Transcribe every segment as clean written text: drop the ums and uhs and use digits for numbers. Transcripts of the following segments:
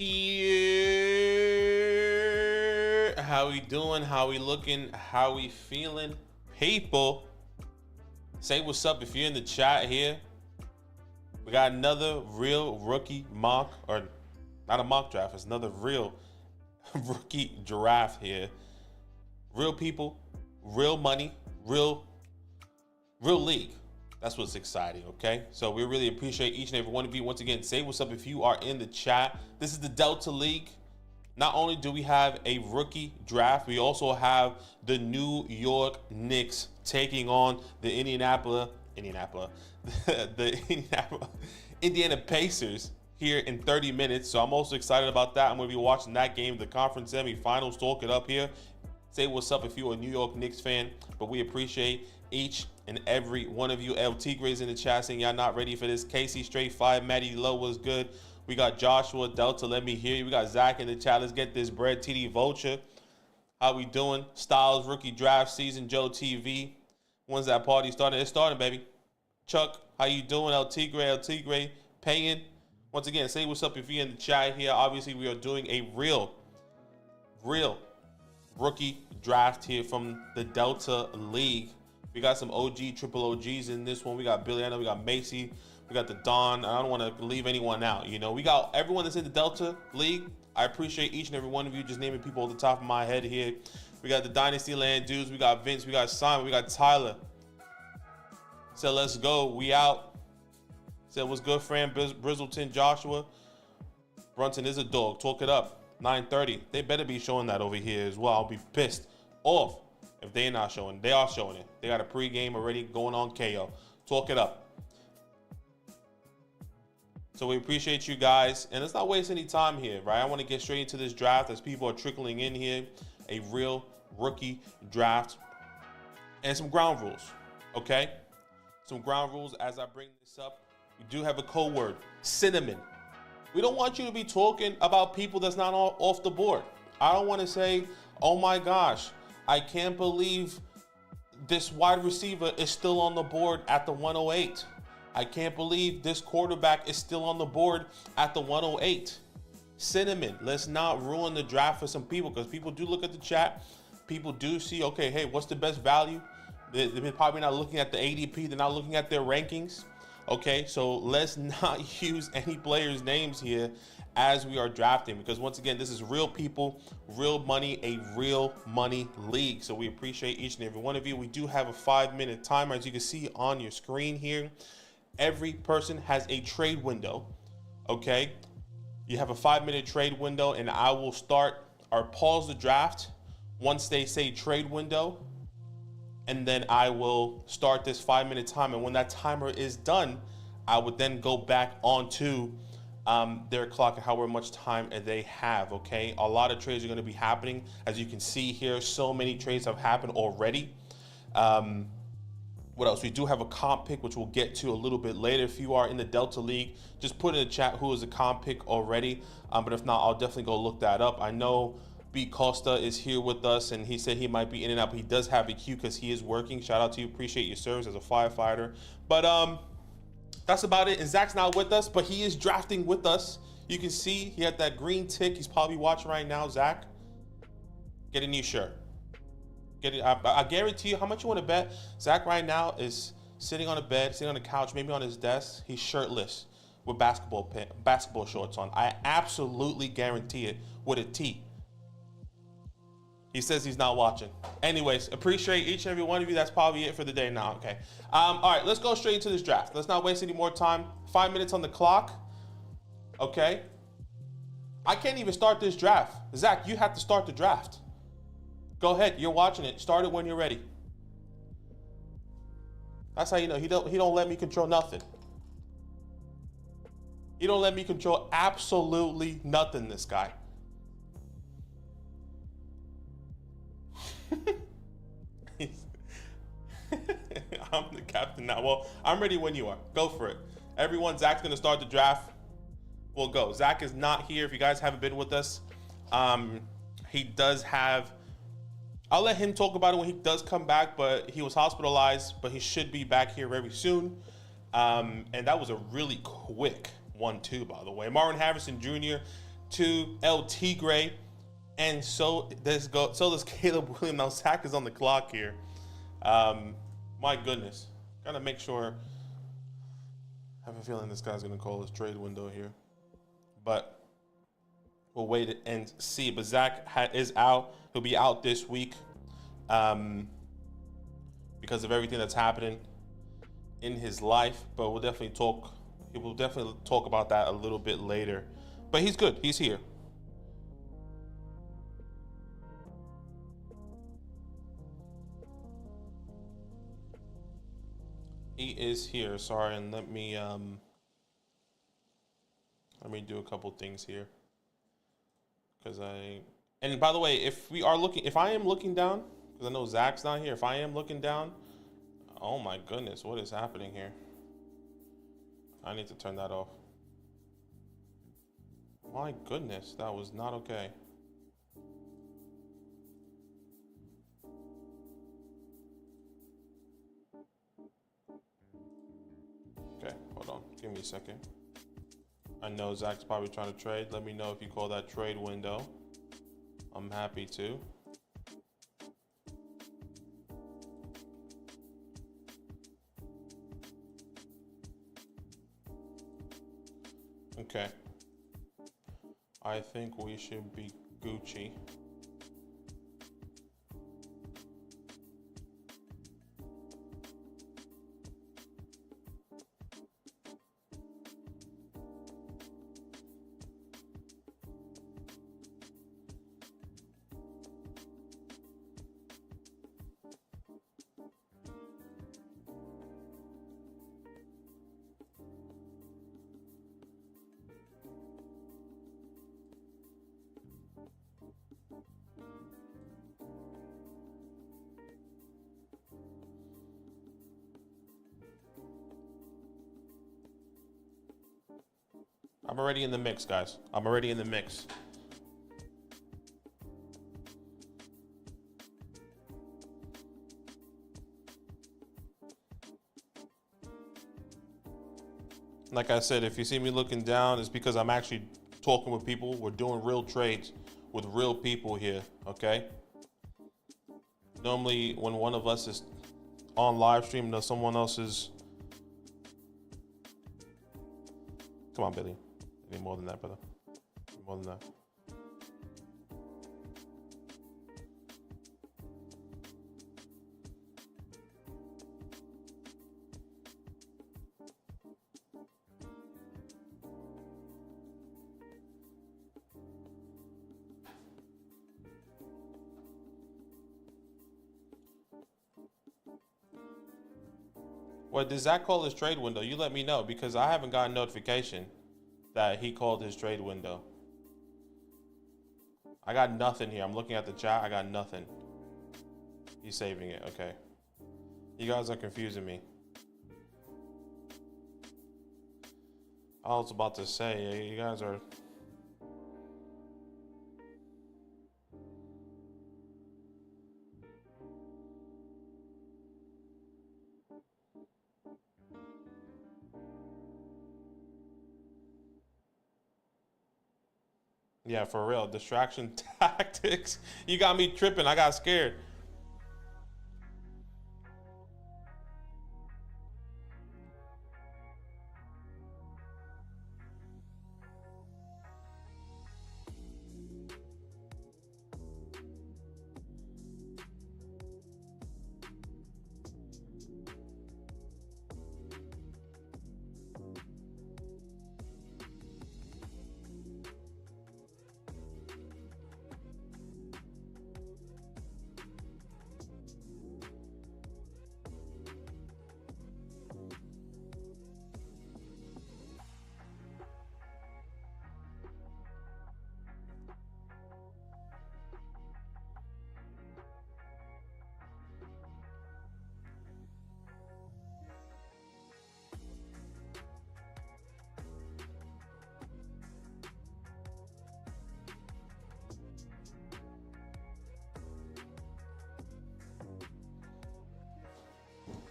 Yeah. How we doing? How we looking? How we feeling? People, say what's up if you're in the chat here. We got another real rookie mock, or not a mock draft, it's another real rookie draft here. Real people, real money, real league. That's what's exciting, okay? So we really appreciate each and every one of you. Once again, say what's up if you are in the chat. This is the Delta League. Not only do we have a rookie draft, we also have the New York Knicks taking on the Indiana Pacers here in 30 minutes. So I'm also excited about that. I'm going to be watching that game, the conference semifinals. Talk it up here. Say what's up if you're a New York Knicks fan, but we appreciate each and every one of you. El Tigre's in the chat saying y'all not ready for this. Casey straight 5, Matty Low was good. We got Joshua Delta, let me hear you. We got Zach in the chat. Let's get this bread. TD Vulture, how we doing? Styles rookie draft season. Joe TV, when's that party starting? It's starting, baby. Chuck, how you doing? El Tigre paying. Once again, say what's up if you're in the chat here. Obviously, we are doing a real rookie draft here from the Delta League. We got some OG, triple OGs in this one. We got Billy, I know we got Macy, we got the Don. I don't want to leave anyone out. You know, we got everyone that's in the Delta League. I appreciate each and every one of you. Just naming people at the top of my head here. We got the DynastyLand dudes. We got Vince. We got Simon. We got Tyler. So let's go. We out. Said what's good, Fran Brizzleton, Joshua. Brunson is a dog. Talk it up. 9:30. They better be showing that over here as well. I'll be pissed off if they're not showing. They are showing it. They got a pregame already going on KO. Talk it up. So we appreciate you guys. And let's not waste any time here, right? I want to get straight into this draft as people are trickling in here. A real rookie draft. And some ground rules, okay? Some ground rules as I bring this up. We do have a code word, cinnamon. We don't want you to be talking about people that's not off the board. I don't want to say, oh my gosh, I can't believe this wide receiver is still on the board at the 108. I can't believe this quarterback is still on the board at the 108. Cinnamon, let's not ruin the draft for some people, because people do look at the chat. People do see, okay, hey, what's the best value? They're probably not looking at the ADP. They're not looking at their rankings. Okay, so let's not use any players' names here as we are drafting, because once again, this is real people, real money, a real money league. So we appreciate each and every one of you. We do have a 5-minute timer, as you can see on your screen here. Every person has a trade window, okay? You have a 5-minute trade window, and I will start or pause the draft once they say trade window. And then I will start this 5-minute timer. And when that timer is done, I would then go back onto their clock and however much time they have, okay? A lot of trades are gonna be happening. As you can see here, so many trades have happened already. What else? We do have a comp pick, which we'll get to a little bit later. If you are in the Delta League, just put in the chat who is a comp pick already. But if not, I'll definitely go look that up. I know B. Costa is here with us, and he said he might be in and out, but he does have a queue because he is working. Shout out to you. Appreciate your service as a firefighter. But that's about it. And Zach's not with us, but he is drafting with us. You can see he had that green tick. He's probably watching right now. Zach, get a new shirt. Get it. I guarantee you, how much you want to bet? Zach right now is sitting on a bed, sitting on a couch, maybe on his desk. He's shirtless with basketball shorts on. I absolutely guarantee it with a T. He says he's not watching. Anyways, appreciate each and every one of you. That's probably it for the day now, okay? All right, let's go straight into this draft. Let's not waste any more time. 5 minutes on the clock, okay? I can't even start this draft. Zach, you have to start the draft. Go ahead, you're watching it. Start it when you're ready. That's how you know he don't let me control nothing. He don't let me control absolutely nothing, this guy. I'm the captain now. Well, I'm ready when you are. Go for it. Everyone, Zach's gonna start the draft. We'll go. Zach is not here. If you guys haven't been with us, he does have, I'll let him talk about it when he does come back, but he was hospitalized, but he should be back here very soon. And that was a really quick 1-2, by the way. Marvin Harrison Jr., to El Tigre, and so does Caleb Williams. Now Zach is on the clock here. My goodness, gotta make sure. I have a feeling this guy's gonna call his trade window here, but we'll wait and see. But Zach is out. He'll be out this week because of everything that's happening in his life. But we'll definitely talk. He will definitely talk about that a little bit later. But he's good. He's here. He is here. Sorry, and let me do a couple things here. And by the way, if I am looking down, because I know Zach's not here, if I am looking down, oh my goodness, what is happening here? I need to turn that off. My goodness, that was not okay. Okay, hold on. Give me a second. I know Zach's probably trying to trade. Let me know if you call that trade window. I'm happy to. Okay. I think we should be Gucci. I'm already in the mix, guys. I'm already in the mix. Like I said, if you see me looking down, it's because I'm actually talking with people. We're doing real trades with real people here, okay? Normally, when one of us is on live stream, someone else is... Come on, Billy. I need more than that, brother. More than that. What does Zach call his trade window? You let me know, because I haven't gotten notification that he called his trade window. I got nothing here. I'm looking at the chat. I got nothing. He's saving it. Okay. You guys are confusing me. I was about to say, you guys are... Yeah, for real. Distraction tactics. You got me tripping. I got scared.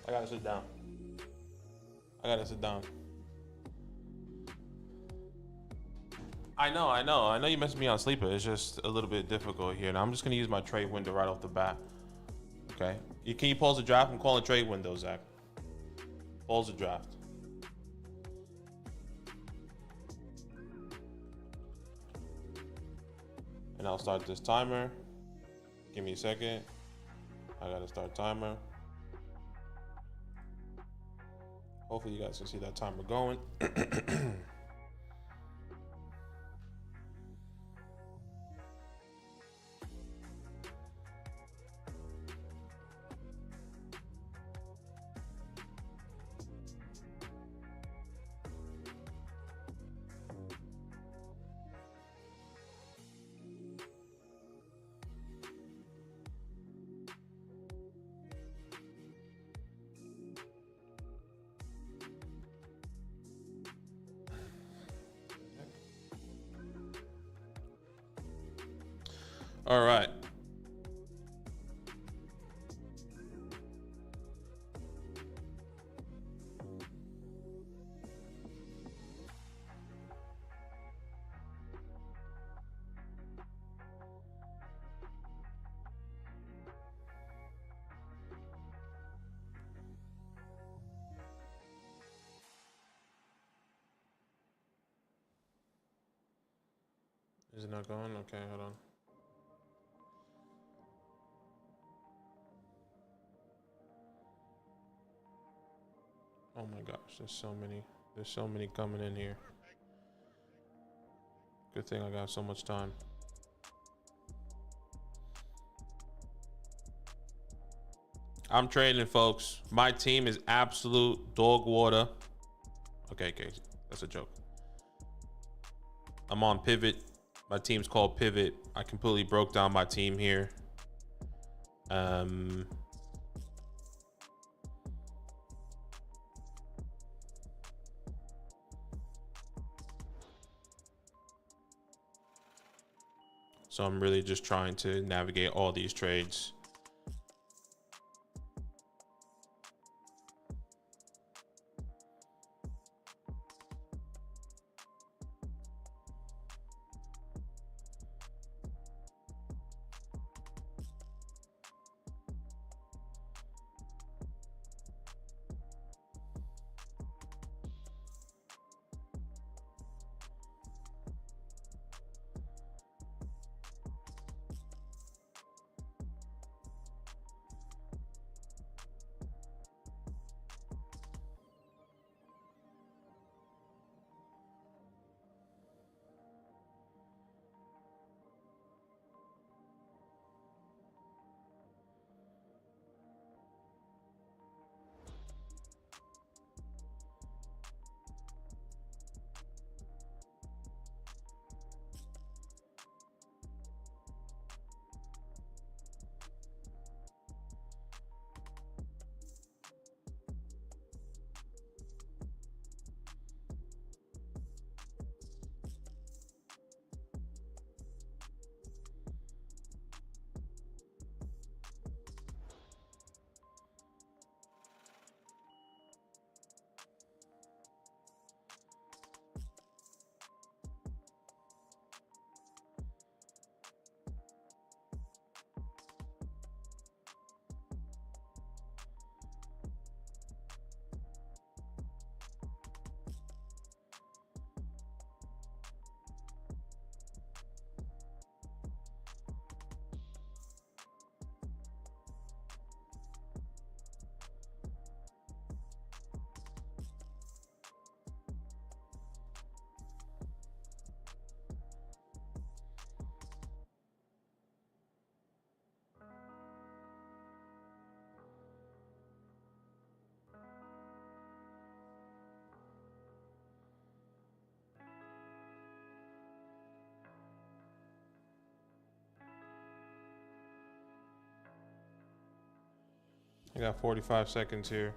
I gotta sit down. I gotta sit down. I know you messed me on sleeper. It's just a little bit difficult here. Now I'm just gonna use my trade window right off the bat. Okay. Can you pause the draft? I'm calling trade window, Zach. Pause the draft. And I'll start this timer. Give me a second. I gotta start timer. Hopefully you guys can see that timer going. All right. Is it not going? Okay, hold on. Oh my gosh, there's so many coming in here. Good thing I got so much time. I'm trading, folks. My team is absolute dog water. Okay, that's a joke. I'm on Pivot. My team's called Pivot. I completely broke down my team here. So I'm really just trying to navigate all these trades. I got 45 seconds here.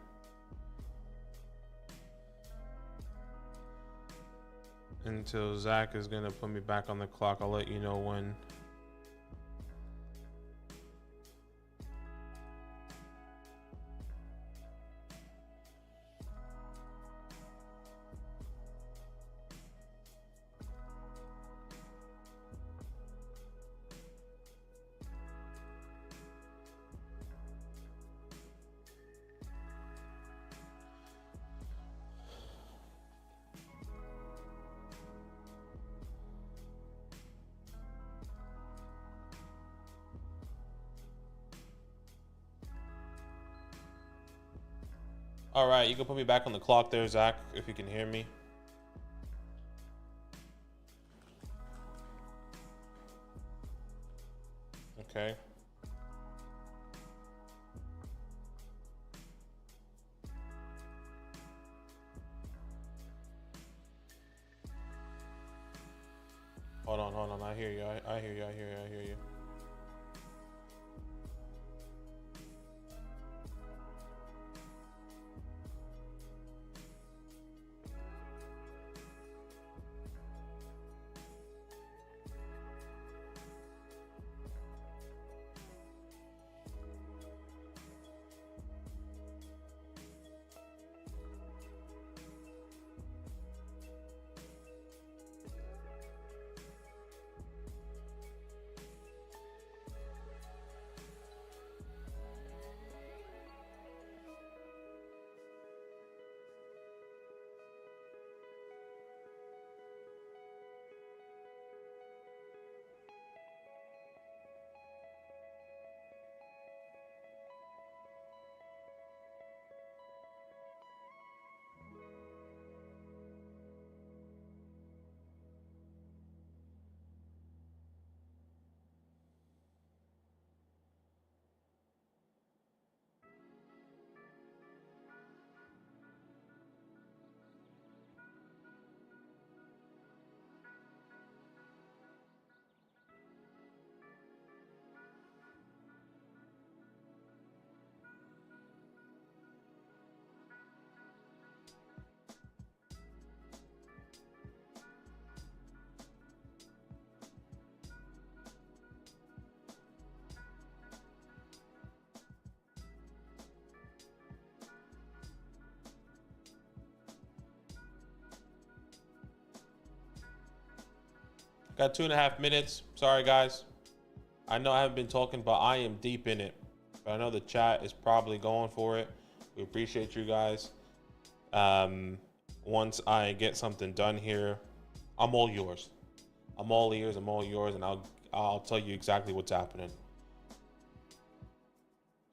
Until Zach is gonna put me back on the clock. I'll let you know when. All right, you can put me back on the clock there, Zach, if you can hear me. Okay. Hold on. I hear you. I hear you. I hear you. I hear you. Got 2.5 minutes. Sorry, guys. I know I haven't been talking, but I am deep in it. But I know the chat is probably going for it. We appreciate you guys. Once I get something done here, I'm all yours. I'm all ears. I'm all yours, and I'll tell you exactly what's happening.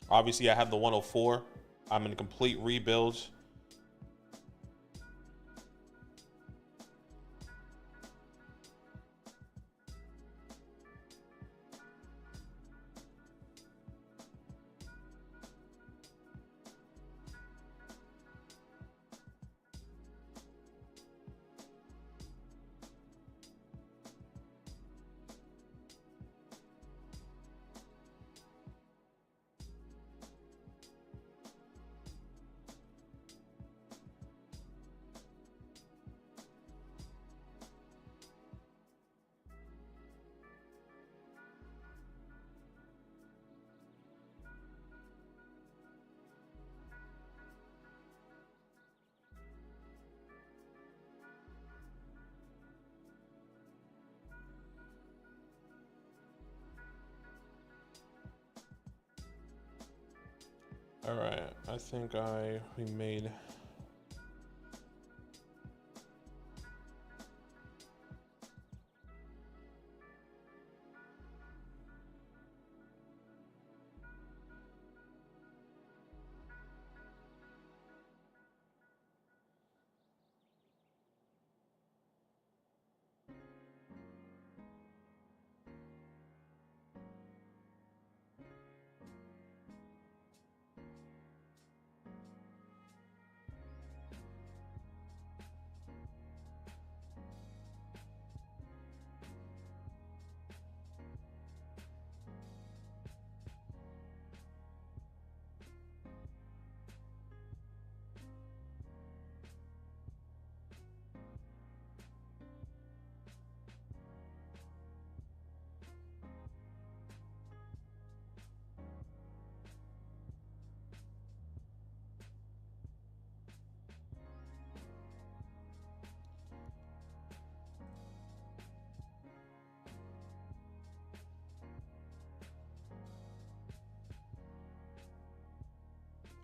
Obviously, I have the 104. I'm in complete rebuild. All right, I think we made.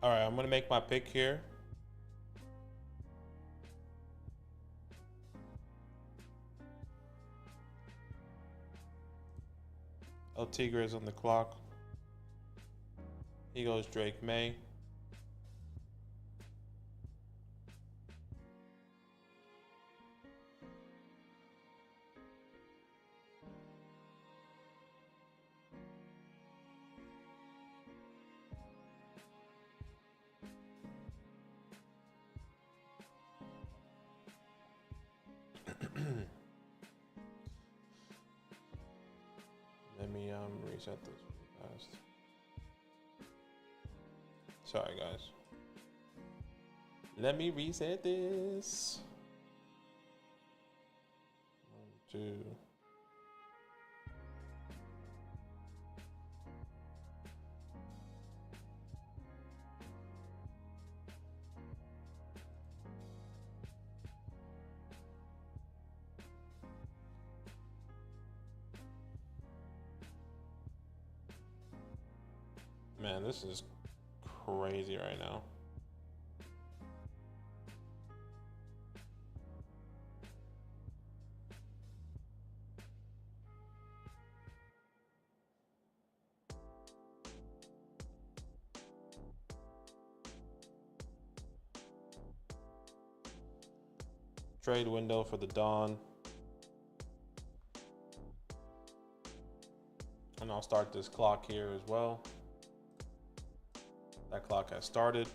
All right, I'm gonna make my pick here. El Tigre is on the clock. He goes Drake May. me reset this fast. Sorry, guys. Let me reset this. 1, 2. Man, this is crazy right now. Trade window for the Dawn. And I'll start this clock here as well. That clock has started.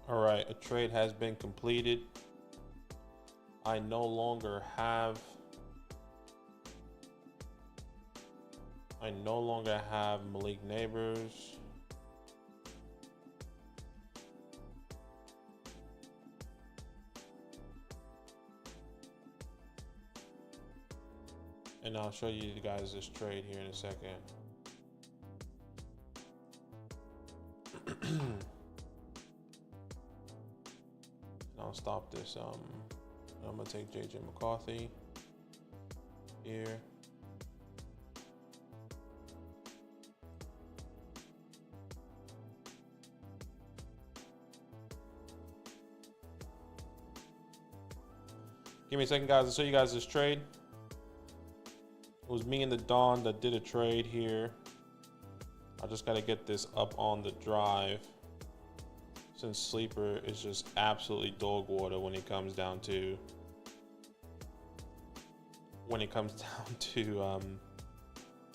All right, a trade has been completed. I no longer have Malik Neighbors. And I'll show you guys this trade here in a second. I'll stop this. I'm gonna take JJ McCarthy here. Give me a second, guys. I'll show you guys this trade. It was me and the Dawn that did a trade here. I just gotta get this up on the drive, since Sleeper is just absolutely dog water when it comes down to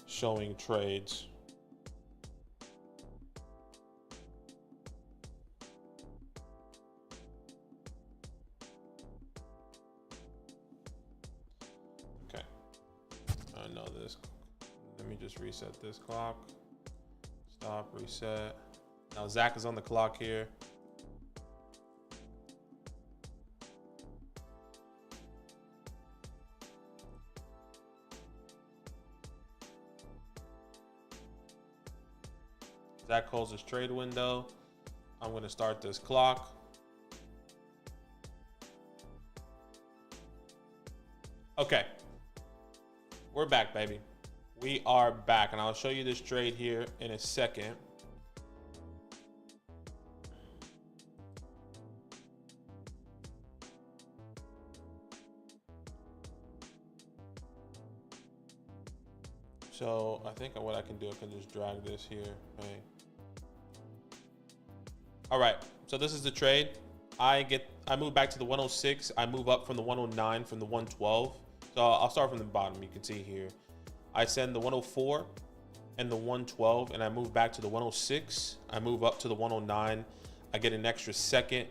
showing trades. Okay, I know this. Let me just reset this clock. Stop, reset. Now Zach is on the clock here. Zach calls his trade window. I'm going to start this clock. Okay. We're back, baby. We are back, and I'll show you this trade here in a second. So I think what I can do, I can just drag this here. Hey. All right, so this is the trade. I move back to the 106. I move up from the 109 from the 112. So I'll start from the bottom. You can see here. I send the 104 and the 112, and I move back to the 106. I move up to the 109. I get an extra second.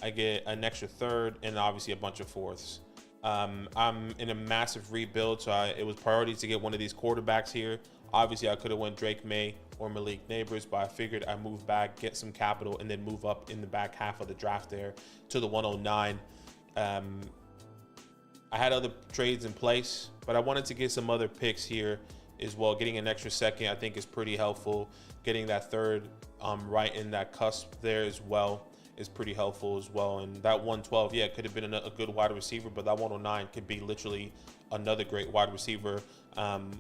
I get an extra third, and obviously a bunch of fourths. I'm in a massive rebuild, so it was priority to get one of these quarterbacks here. Obviously, I could have went Drake May or Malik Neighbors, but I figured I'd move back, get some capital, and then move up in the back half of the draft there to the 109. I had other trades in place, but I wanted to get some other picks here as well. Getting an extra second, I think, is pretty helpful. Getting that third right in that cusp there as well is pretty helpful as well. And that 112, yeah, it could have been a good wide receiver, but that 109 could be literally another great wide receiver,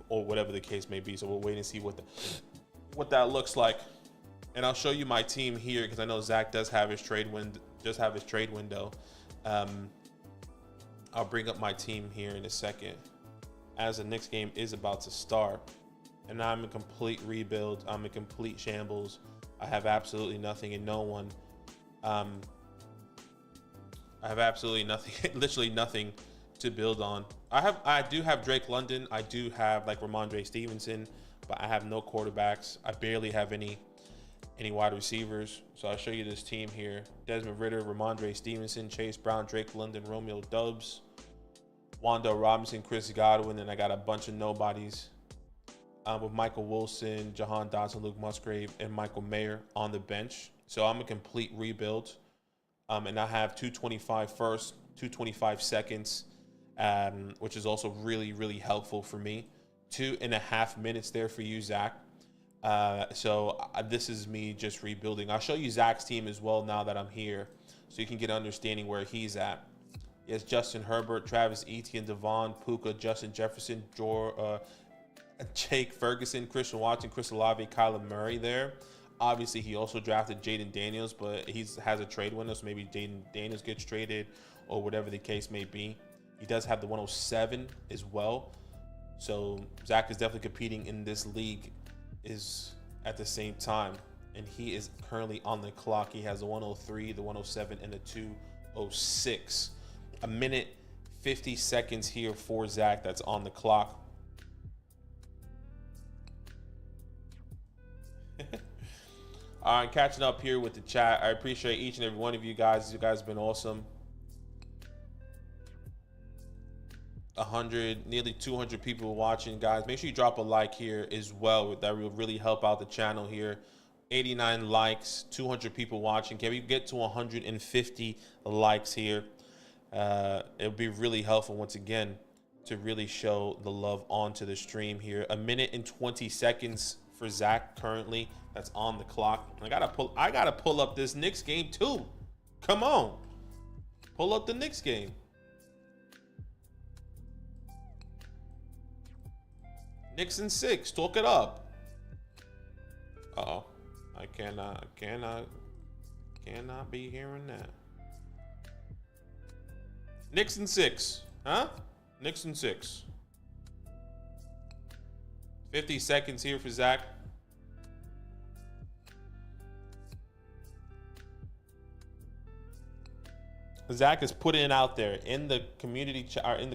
or whatever the case may be. So we'll wait and see what that looks like. And I'll show you my team here, because I know Zach does have his trade window. I'll bring up my team here in a second. as the next game is about to start. And I'm in complete rebuild. I'm in complete shambles. I have absolutely nothing and no one. I have absolutely nothing, literally nothing to build on. I do have Drake London. I do have like Ramondre Stevenson, but I have no quarterbacks. I barely have any wide receivers. So I'll show you this team here. Desmond Ridder, Ramondre Stevenson, Chase Brown, Drake London, Romeo Dubs, Wando Robinson, Chris Godwin, and I got a bunch of nobodies with Michael Wilson, Jahan Dotson, Luke Musgrave, and Michael Mayer on the bench. So I'm a complete rebuild. And I have 225 first, 225 seconds, which is also really, really helpful for me. 2.5 minutes there for you, Zach. So this is me just rebuilding. I'll show you Zach's team as well now that I'm here, so you can get an understanding where he's at. He has Justin Herbert, Travis Etienne, Devon, Puka, Justin Jefferson, Jake Ferguson, Christian Watson, Chris Olave, Kyler Murray there. Obviously, he also drafted Jaden Daniels, but he has a trade window, so maybe Jaden Daniels gets traded or whatever the case may be. He does have the 107 as well. So Zach is definitely competing in this league is at the same time. And he is currently on the clock. He has the 103, the 107, and the 206. A minute, 50 seconds here for Zach that's on the clock. All right, catching up here with the chat. I appreciate each and every one of you guys. You guys have been awesome. 100, nearly 200 people watching, guys. Make sure you drop a like here as well. That will really help out the channel here. 89 likes, 200 people watching. Can we get to 150 likes here? It would be really helpful once again to really show the love onto the stream here. A minute and 20 seconds for Zach currently. That's on the clock. I gotta pull up this Knicks game too. Come on. Pull up the Knicks game. Knicks in 6. Talk it up. Uh-oh. I cannot be hearing that. Knicks in 6. Huh? Knicks in 6. 50 seconds here for Zach. Zach is putting it out there in the community chat, or in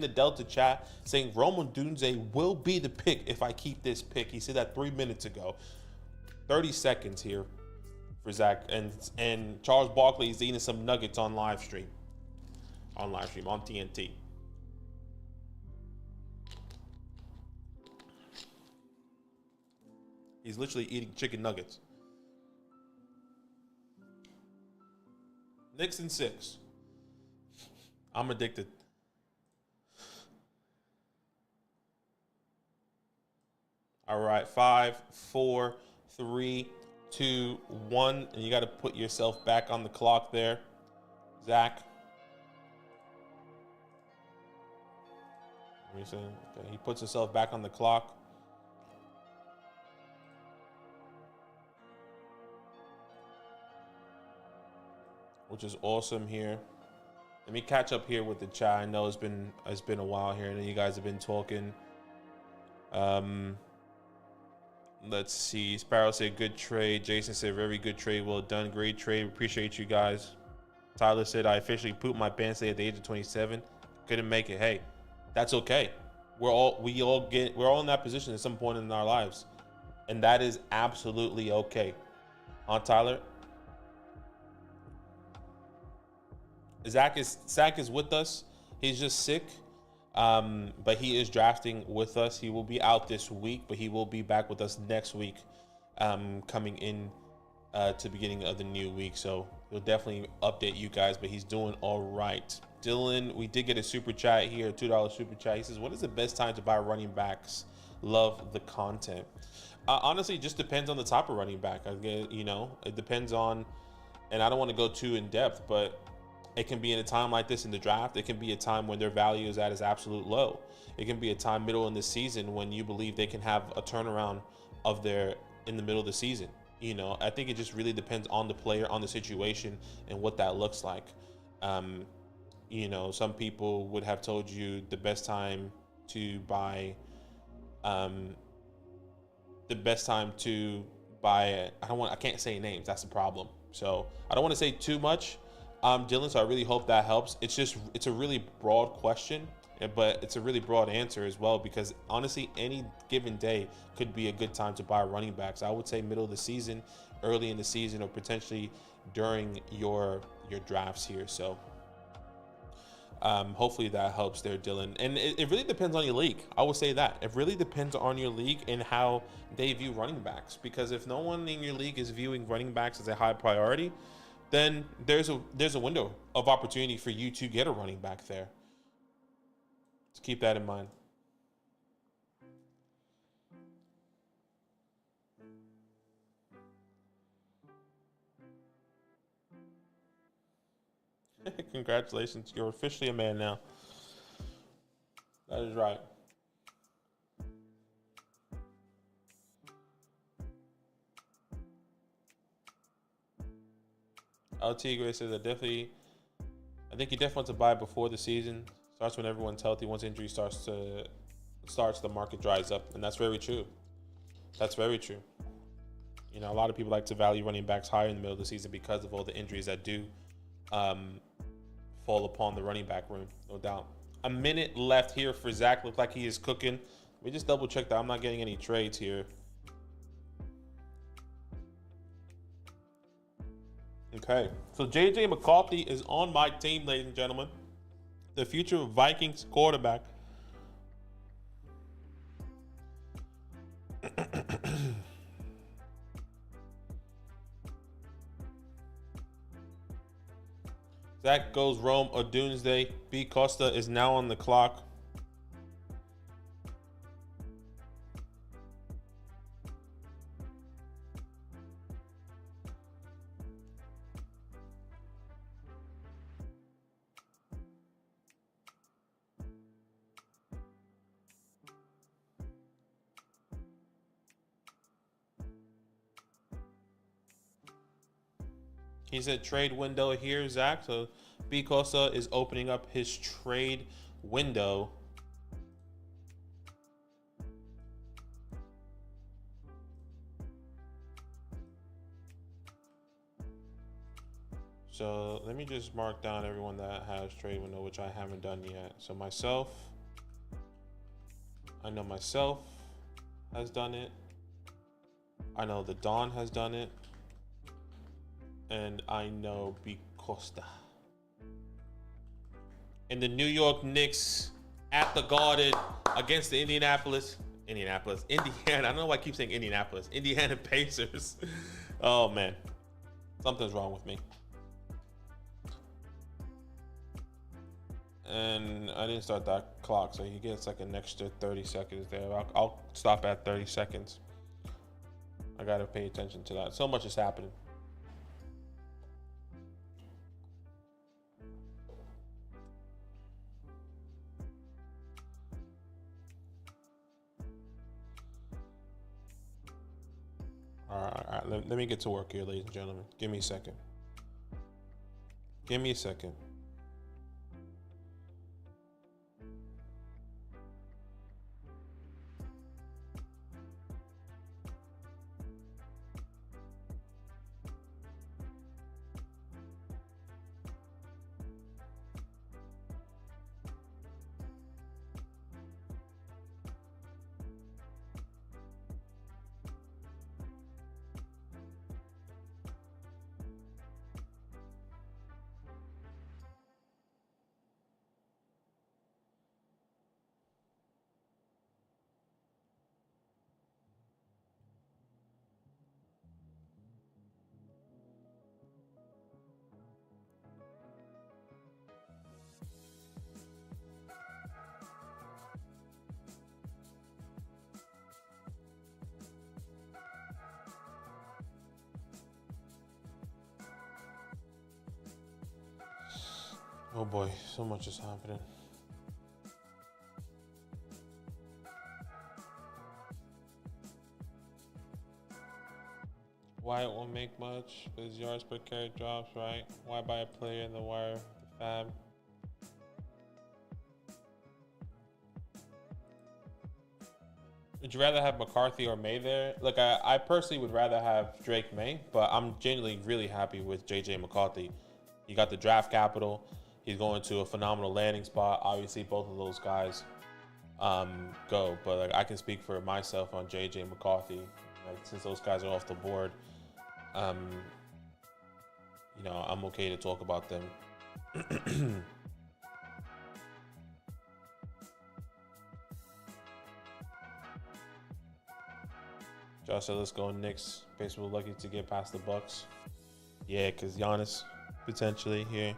the Delta chat, saying Rome Odunze will be the pick if I keep this pick. He said that 3 minutes ago. 30 seconds here for Zach, and Charles Barkley is eating some nuggets on live stream. On TNT. He's literally eating chicken nuggets. Knicks in 6. I'm addicted. All right, 5, 4, 3, 2, 1. And you got to put yourself back on the clock there, Zach. Okay, he puts himself back on the clock. Which is awesome here. Let me catch up here with the chat. I know it's been a while here, and you guys have been talking. Let's see. Sparrow said good trade. Jason said very good trade. Well done. Great trade. Appreciate you guys. Tyler said I officially pooped my pants at the age of 27. Couldn't make it. Hey, that's okay. We're all in that position at some point in our lives, and that is absolutely okay. Tyler. Zach is with us. He's just sick, but he is drafting with us. He will be out this week, but he will be back with us next week, coming in to the beginning of the new week. So he'll definitely update you guys, but he's doing all right. Dylan, we did get a super chat here, a $2 super chat. He says, what is the best time to buy running backs? Love the content. Honestly, it just depends on the type of running back. It depends on, and I don't want to go too in depth, but it can be in a time like this in the draft. It can be a time when their value is at its absolute low. It can be a time middle in the season when you believe they can have a turnaround of their in the middle of the season. I think it just really depends on the player, on the situation, and what that looks like. Some people would have told you the best time to buy, the best time to buy it. I can't say names. That's the problem. So I don't want to say too much, Dylan. So I really hope that helps. It's a really broad question, but it's a really broad answer as well, because honestly, any given day could be a good time to buy running backs. I would say middle of the season, early in the season, or potentially during your drafts here. So hopefully that helps there, Dylan. And it really depends on your league. I would say that. It really depends on your league and how they view running backs. Because if no one in your league is viewing running backs as a high priority, then there's a window of opportunity for you to get a running back there. Let's keep that in mind. Congratulations. You're officially a man now. That is right. LT Gray says, I think you definitely want to buy before the season starts, when everyone's healthy. Once injury starts, the market dries up. And that's very true. That's very true. You know, a lot of people like to value running backs higher in the middle of the season because of all the injuries that do fall upon the running back room, no doubt. A minute left here for Zach. Look like he is cooking. Let me just double check that I'm not getting any trades here. Okay, so JJ McCarthy is on my team, ladies and gentlemen. The future Vikings quarterback. Zach goes Rome or Doomsday. B. Costa is now on the clock. He said trade window here, Zach. So B. Costa is opening up his trade window. So let me just mark down everyone that has trade window, which I haven't done yet. So myself, I know myself has done it. I know the Don has done it. And I know B. Costa. And the New York Knicks at the Garden against the Indiana. I don't know why I keep saying Indianapolis. Indiana Pacers. Oh, man. Something's wrong with me. And I didn't start that clock, so he gets like an extra 30 seconds there. I'll stop at 30 seconds. I got to pay attention to that. So much is happening. All right. Let me get to work here, ladies and gentlemen. Give me a second. Oh boy, so much is happening. Why it won't make much? Because yards per carry drops, right? Why buy a player in the wire, the fab? Would you rather have McCarthy or May there? Look, I personally would rather have Drake May, but I'm genuinely really happy with JJ McCarthy. He got the draft capital. He's going to a phenomenal landing spot. Obviously, both of those guys go, but like I can speak for myself on JJ McCarthy. Like, since those guys are off the board, you know, I'm okay to talk about them. Josh said, let's go Knicks. Baseball lucky to get past the Bucks. Yeah, because Giannis potentially here.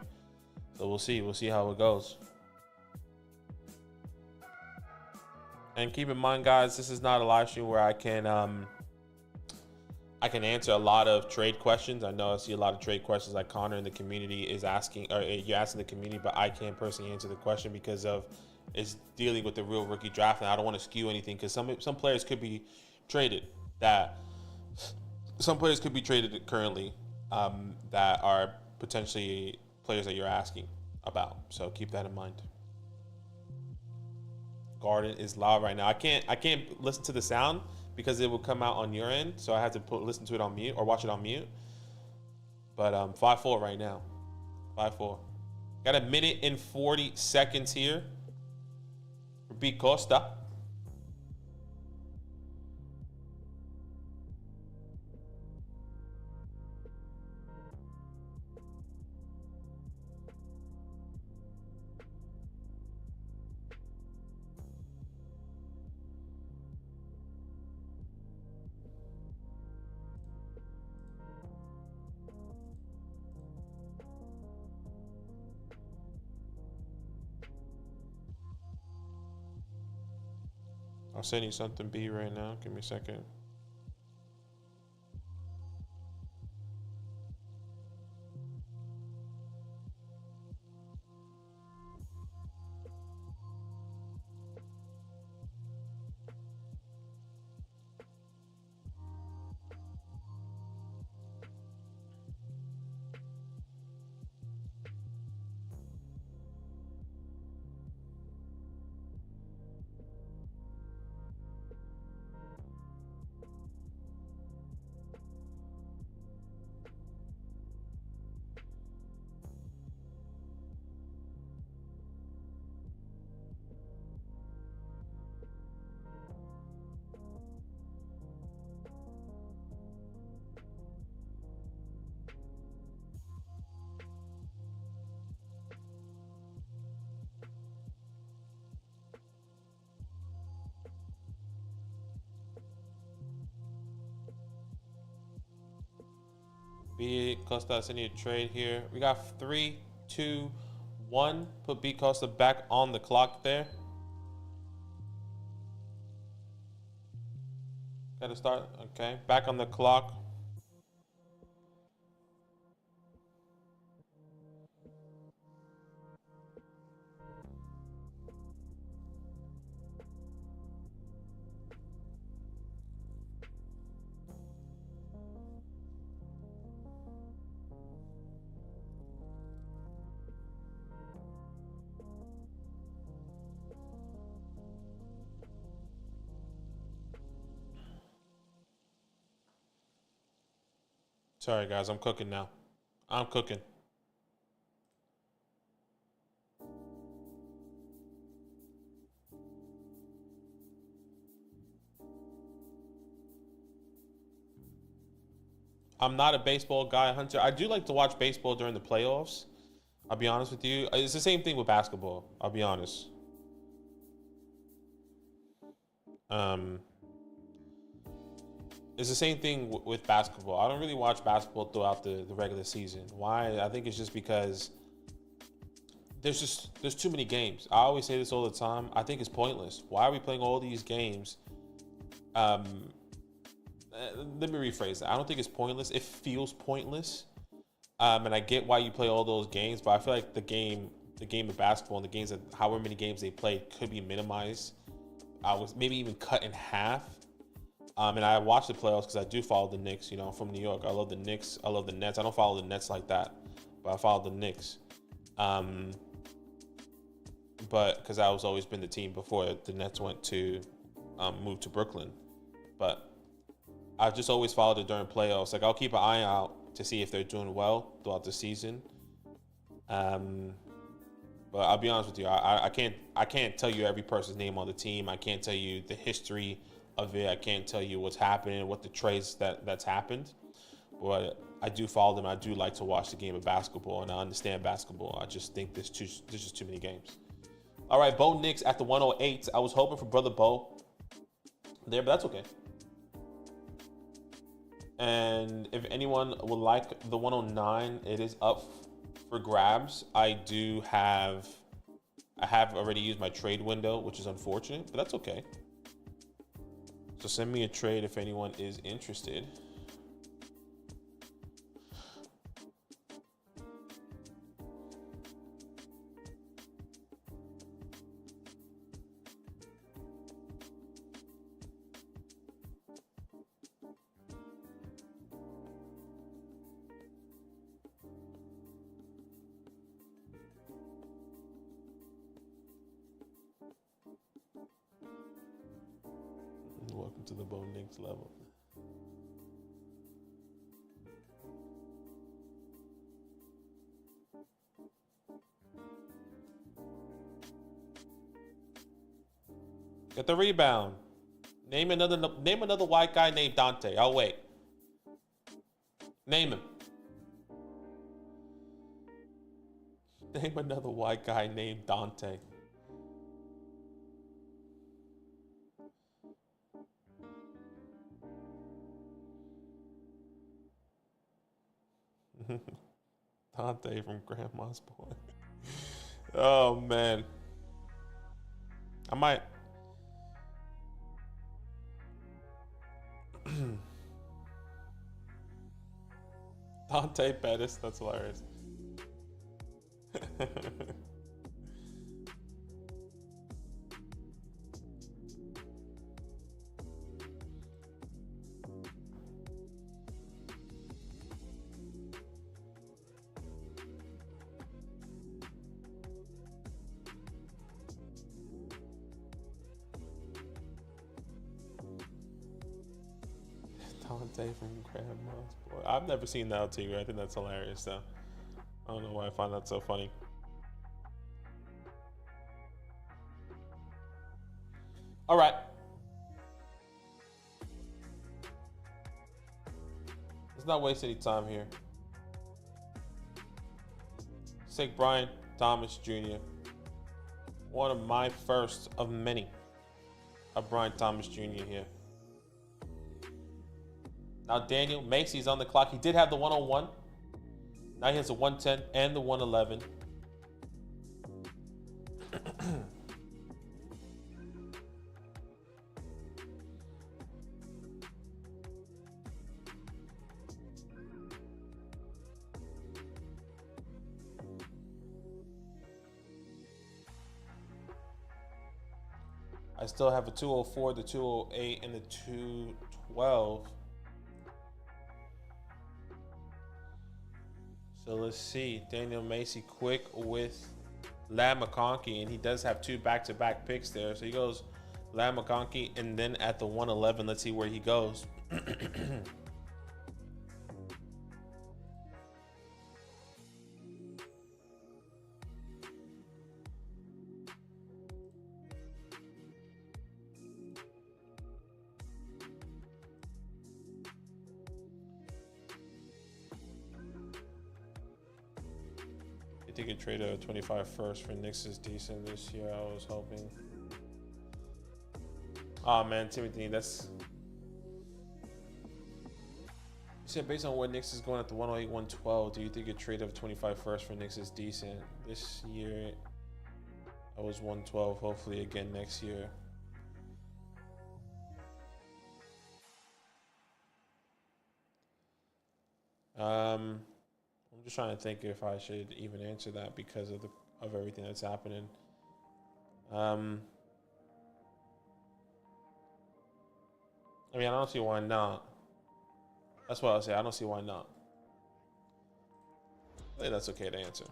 So we'll see. We'll see how it goes. And keep in mind, guys, this is not a live stream where I can answer a lot of trade questions. I know I see a lot of trade questions like Connor in the community is asking, or you're asking the community, but I can't personally answer the question because of it's dealing with the real rookie draft, and I don't want to skew anything because some players could be traded currently that are potentially players that you're asking about. So keep that in mind. Garden is loud right now. I can't listen to the sound because it will come out on your end, so I have to listen to it on mute or watch it on mute. But 5-4 right now. 5-4. Got a minute and 40 seconds here for B Costa. I'll send you something B right now. Give me a second. B Costa, sending a trade here. We got 3, 2, 1. Put B Costa back on the clock there. Got to start. Okay, back on the clock. Sorry, guys, I'm cooking now. I'm cooking. I'm not a baseball guy, Hunter. I do like to watch baseball during the playoffs. I'll be honest with you. It's the same thing with basketball. I'll be honest. It's the same thing with basketball. I don't really watch basketball throughout the regular season. Why? I think it's just because there's too many games. I always say this all the time. I think it's pointless. Why are we playing all these games? Let me rephrase that. I don't think it's pointless. It feels pointless. And I get why you play all those games, but I feel like the game of basketball and the games, however many games they played, could be minimized. I was maybe even cut in half. And I watch the playoffs because I do follow the Knicks. You know, I'm from New York. I love the Knicks. I love the Nets. I don't follow the Nets like that, but I follow the Knicks. But because I was always been the team before the Nets went to move to Brooklyn. But I've just always followed it during playoffs. Like I'll keep an eye out to see if they're doing well throughout the season. But I'll be honest with you, I can't tell you every person's name on the team. I can't tell you the history of it. I can't tell you what's happening, what the trades that's happened. But I do follow them. I do like to watch the game of basketball, and I understand basketball. I just think there's just too many games. All right, Bo Nix at the 108. I was hoping for Brother Bo there, but that's okay. And if anyone would like the 109, it is up for grabs. I have already used my trade window, which is unfortunate, but that's okay. So send me a trade if anyone is interested. Welcome to the Bo Nix level. Get the rebound. Name another white guy named Dante. I'll wait. Name him. Name another white guy named Dante. Dante from Grandma's Boy. Oh man. I might. Dante Pettis, that's hilarious. Dante from Grandma's Boy. I've never seen that too. I think that's hilarious though. I don't know why I find that so funny. All right. Let's not waste any time here. Let's take Brian Thomas Jr. One of my first of many of Brian Thomas Jr. here. Now Daniel Macy's on the clock. He did have the 101. Now he has the 110 and the 111. I still have a 204, the 208, and the 212. So let's see. Daniel Macy quick with Ladd McConkey, and he does have two back-to-back picks there. So he goes Ladd McConkey, and then at the 111, let's see where he goes. I think a trade of 25 first for Knicks is decent this year. I was hoping. Oh man, Timothy, that's. You said based on what Knicks is going at the 108, 112, do you think a trade of 25 first for Knicks is decent? This year, I was 112. Hopefully again next year. I'm just trying to think if I should even answer that because of everything that's happening. I mean, I don't see why not. That's what I'll say. I don't see why not. I think that's okay to answer.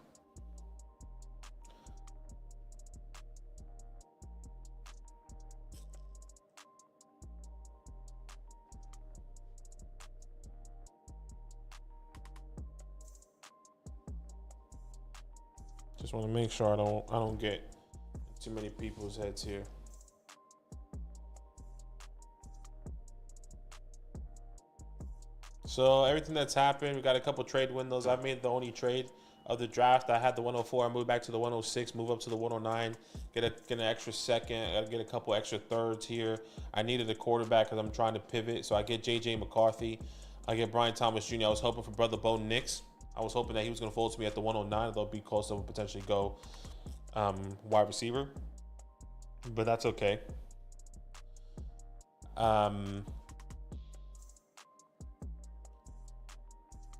Just want to make sure I don't get too many people's heads here. So everything that's happened, we got a couple trade windows. I made the only trade of the draft. I had the 104. I moved back to the 106. Move up to the 109. Get an extra second. Get a couple extra thirds here. I needed a quarterback because I'm trying to pivot. So I get J.J. McCarthy. I get Brian Thomas Jr. I was hoping for Brother Bo Nix. I was hoping that he was going to fold to me at the 109. They'll be close to potentially go wide receiver. But that's okay.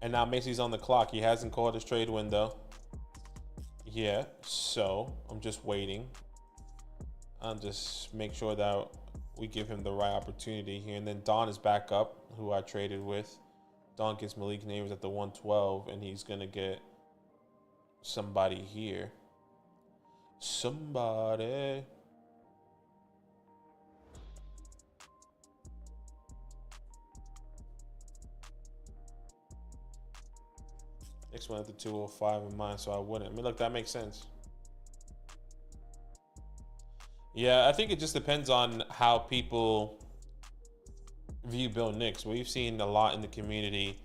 And now Macy's on the clock. He hasn't called his trade window. Yeah, so I'm just waiting. I'll just make sure that we give him the right opportunity here. And then Don is back up, who I traded with. Don gets Malik Neighbors at the 112, and he's going to get somebody here. Somebody. Next one at the 205 in mine, so I wouldn't. I mean, look, that makes sense. Yeah, I think it just depends on how people view Bo Nix. We've seen a lot in the community,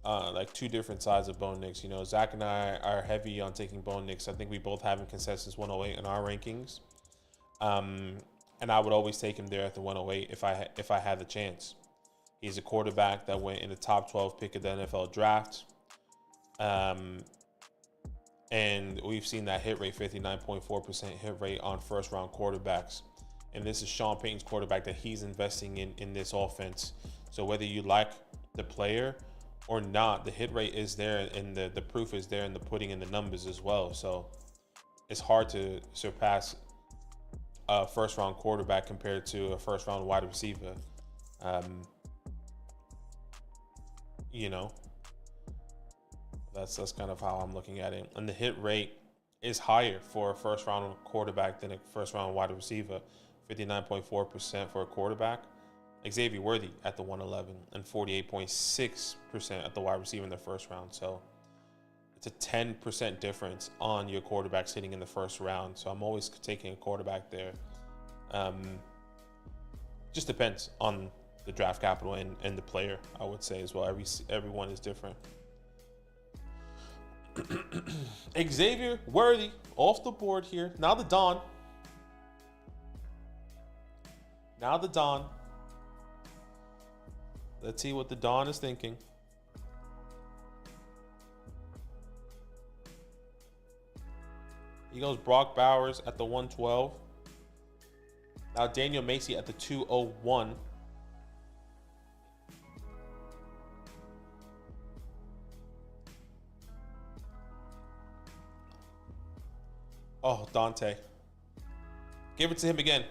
like two different sides of Bo Nix. You know, Zach and I are heavy on taking Bo Nix. I think we both have him consensus 108 in our rankings. And I would always take him there at the 108 if I had the chance. He's a quarterback that went in the top 12 pick of the NFL draft. And we've seen that hit rate, 59.4% hit rate on first round quarterbacks. And this is Sean Payton's quarterback that he's investing in this offense. So whether you like the player or not, the hit rate is there and the proof is there in the pudding in the numbers as well. So it's hard to surpass a first round quarterback compared to a first round wide receiver. You know, that's kind of how I'm looking at it. And the hit rate is higher for a first round quarterback than a first round wide receiver. 59.4% for a quarterback. Xavier Worthy at the 111 and 48.6% at the wide receiver in the first round. So it's a 10% difference on your quarterback sitting in the first round. So I'm always taking a quarterback there. Just depends on the draft capital and the player, I would say as well. Everyone is different. Xavier Worthy off the board here. Now the Don. Let's see what the Don is thinking. He goes Brock Bowers at the 112. Now Daniel Macy at the 201. Oh, Dante. Give it to him again.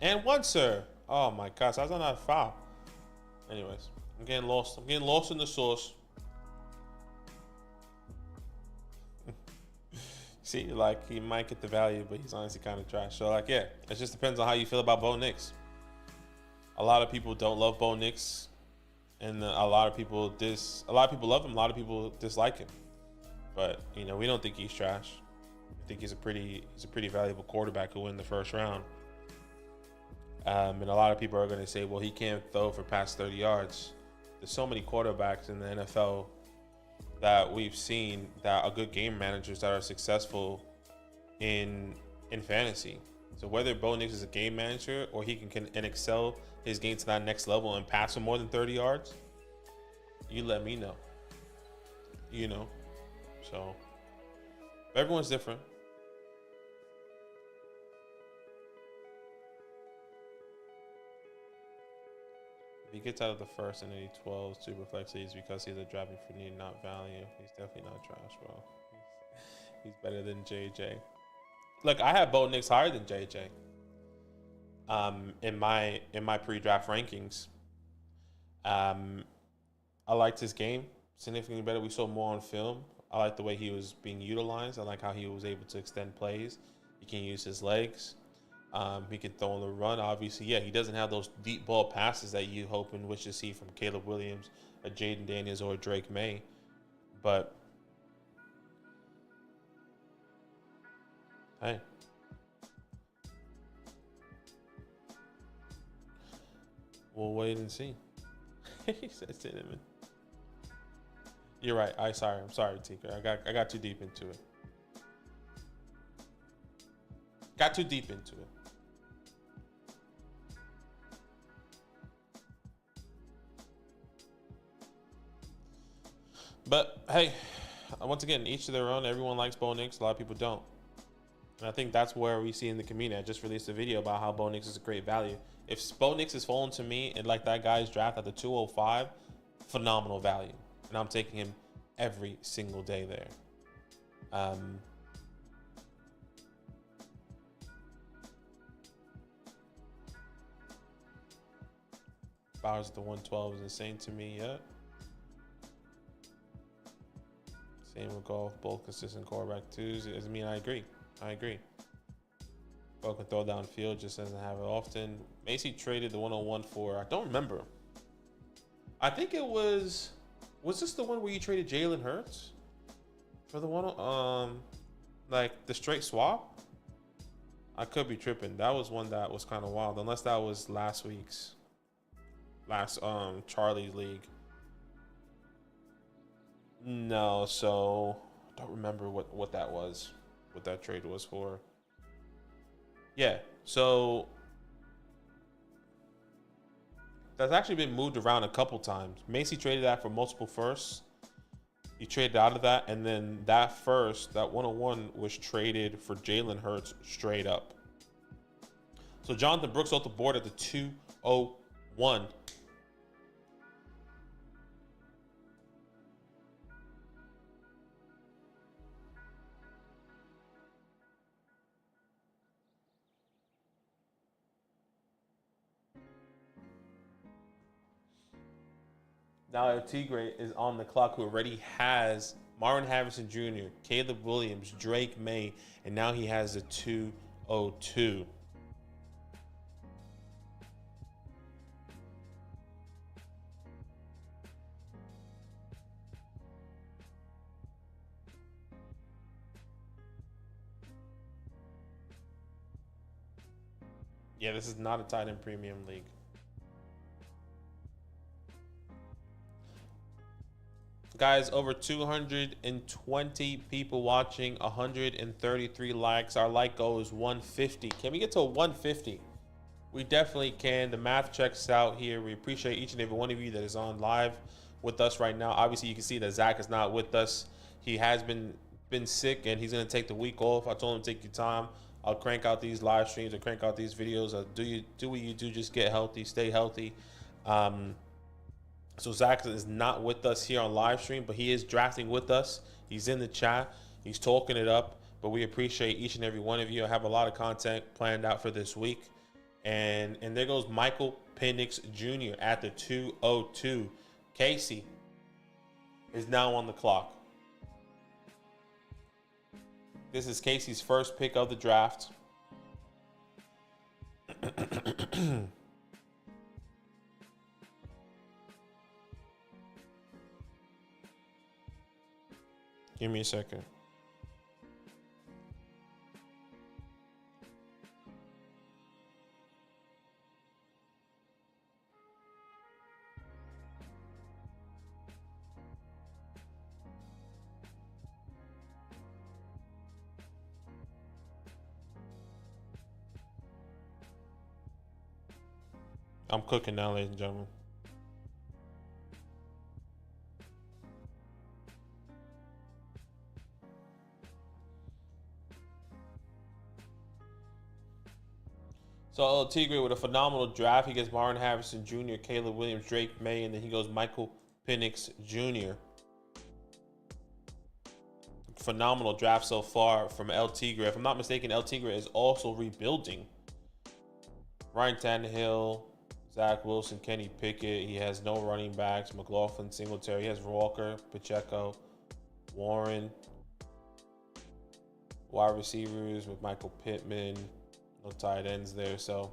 And one, sir. Oh my gosh, I was on that foul. Anyways, I'm getting lost. I'm getting lost in the sauce. See, like, he might get the value, but he's honestly kind of trash. So, like, yeah, it just depends on how you feel about Bo Nix. A lot of people don't love Bo Nix, and a lot of people love him. A lot of people dislike him. But you know, we don't think he's trash. I think he's a pretty valuable quarterback who win the first round. And a lot of people are going to say, well, he can't throw for past 30 yards. There's so many quarterbacks in the NFL that we've seen that are good game managers that are successful in fantasy. So whether Bo Nix is a game manager or he can excel his game to that next level and pass for more than 30 yards, you let me know. You know, so everyone's different. If he gets out of the first and then he 12 super flex leads because he's a drafting for need, not value, he's definitely not trash, bro. He's better than JJ. Look, I have Bo Nix higher than JJ. In my pre-draft rankings. I liked his game significantly better. We saw more on film. I like the way he was being utilized. I like how he was able to extend plays. He can use his legs. He can throw on the run. Obviously, yeah, he doesn't have those deep ball passes that you hope and wish to see from Caleb Williams a Jaden Daniels or a Drake May. But hey, we'll wait and see. He said cinnamon. You're right. I'm sorry, Tinker. I got too deep into it. Got too deep into it. But hey, once again, each to their own. Everyone likes Bo Nix. A lot of people don't. And I think that's where we see in the community. I just released a video about how Bo Nix is a great value. If Bo Nix is falling to me and like that guy's draft at the 205, phenomenal value. And I'm taking him every single day there. Bowers at the 112 is insane to me yet. Same with golf, both consistent quarterback twos. I mean, I agree. Bo can throw downfield, just doesn't have it often. Macy traded the 101 for, I don't remember. I think it was this the one where you traded Jalen Hurts for the one, like the straight swap? I could be tripping. That was one that was kind of wild, unless that was last Charlie's league. No, so I don't remember what that was, what that trade was for. Yeah, so that's actually been moved around a couple times. Macy traded that for multiple firsts. He traded out of that, and then that first, that 101 was traded for Jalen Hurts straight up. So Jonathan Brooks off the board at the 201. Now El Tigre is on the clock, who already has Marvin Harrison Jr., Caleb Williams, Drake May, and now he has the 202. Yeah, this is not a tight end premium league. Guys, over 220 people watching, 133 likes. Our like goal is 150. Can we get to a 150? We definitely can. The math checks out here. We appreciate each and every one of you that is on live with us right now. Obviously, you can see that Zach is not with us. He has been sick, and he's going to take the week off. I told him to take your time. I'll crank out these live streams. I'll crank out these videos. Do what you do. Just get healthy. Stay healthy. So Zach is not with us here on live stream, but he is drafting with us. He's in the chat. He's talking it up. But we appreciate each and every one of you. I have a lot of content planned out for this week. And there goes Michael Penix Jr. at the 202. Casey is now on the clock. This is Casey's first pick of the draft. Give me a second. I'm cooking now, ladies and gentlemen. So El Tigre with a phenomenal draft. He gets Marvin Harrison Jr., Caleb Williams, Drake May, and then he goes Michael Penix Jr. Phenomenal draft so far from El Tigre. If I'm not mistaken, El Tigre is also rebuilding. Ryan Tannehill, Zach Wilson, Kenny Pickett. He has no running backs. McLaughlin, Singletary. He has Walker, Pacheco, Warren. Wide receivers with Michael Pittman. No tight ends there, so.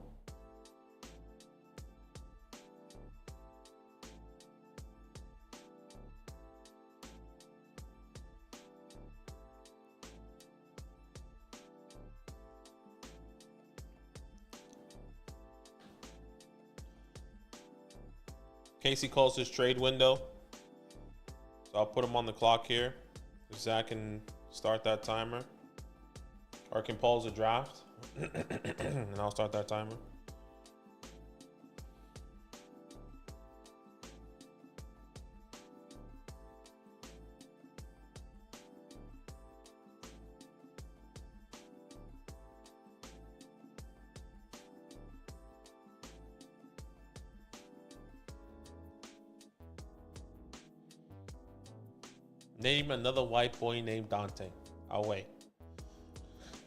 case he calls his trade window. So I'll put him on the clock here. Zach can start that timer. Or can pause the draft. And I'll start that timer. Name another white boy named Dante. I'll wait.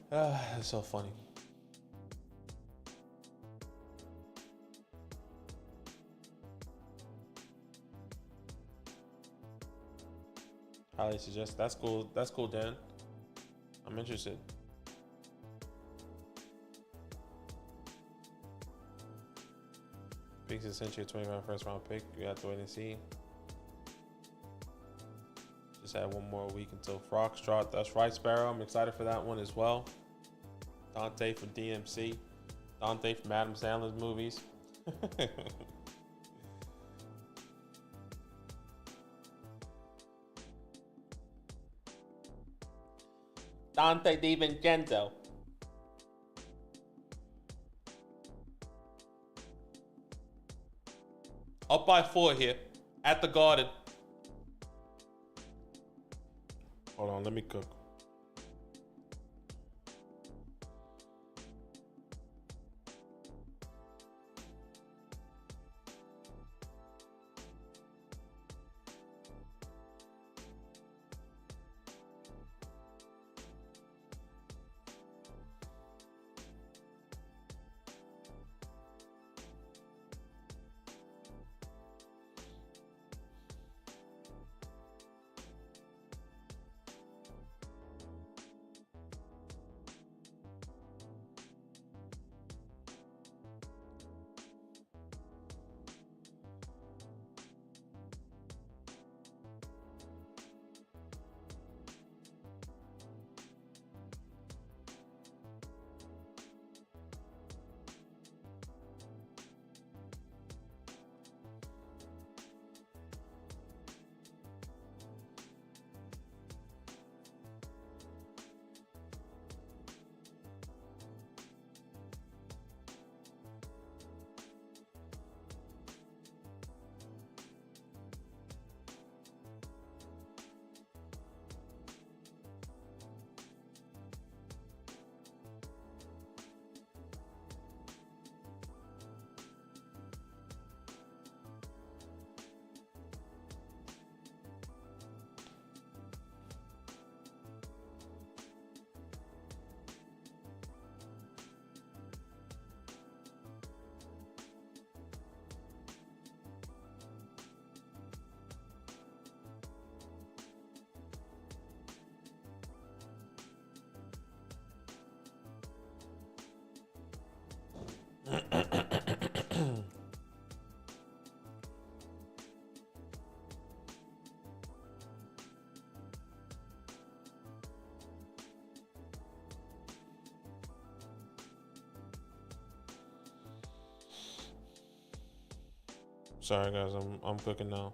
That's so funny. Highly suggest. That's cool. That's cool, Dan. I'm interested. Picks essentially a 25 first round pick. You have to wait and see. Just had one more week until Foxtrot. That's right, Sparrow. I'm excited for that one as well. Dante from DMC. Dante from Adam Sandler's movies. Dante DiVincenzo. Up by 4 here at the Garden. Hold on, let me cook. Sorry guys, I'm cooking now.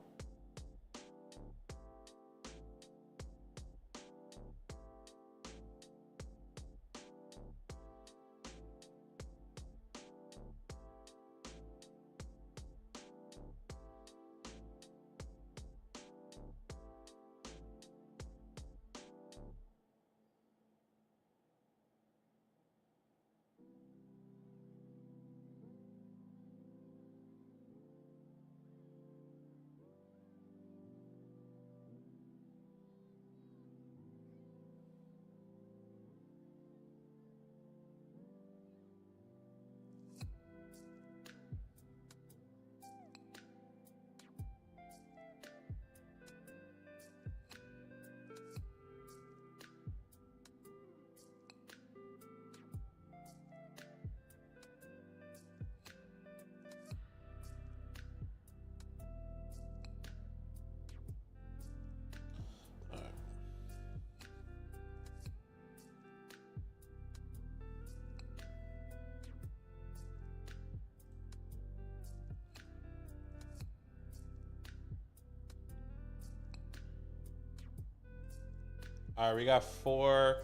All right, we got 4,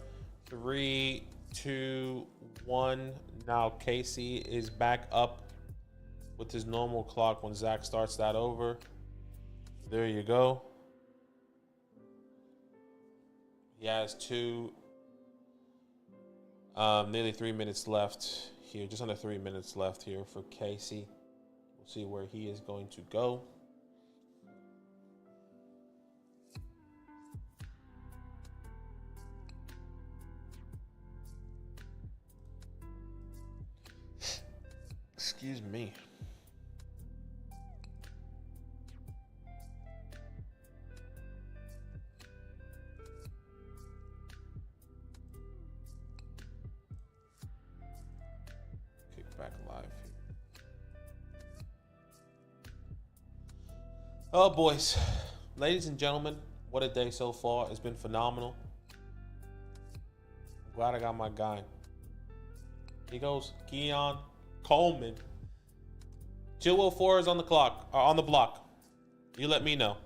3, 2, 1. Now Casey is back up with his normal clock when Zach starts that over. There you go. He has nearly 3 minutes left here, just under 3 minutes left here for Casey. We'll see where he is going to go. Excuse me. Kick back live here. Oh, boys. Ladies and gentlemen, what a day so far. It's been phenomenal. I'm glad I got my guy. He goes, Keon Coleman. Chilwell 4 is on the clock, or on the block. You let me know.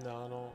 No, I don't.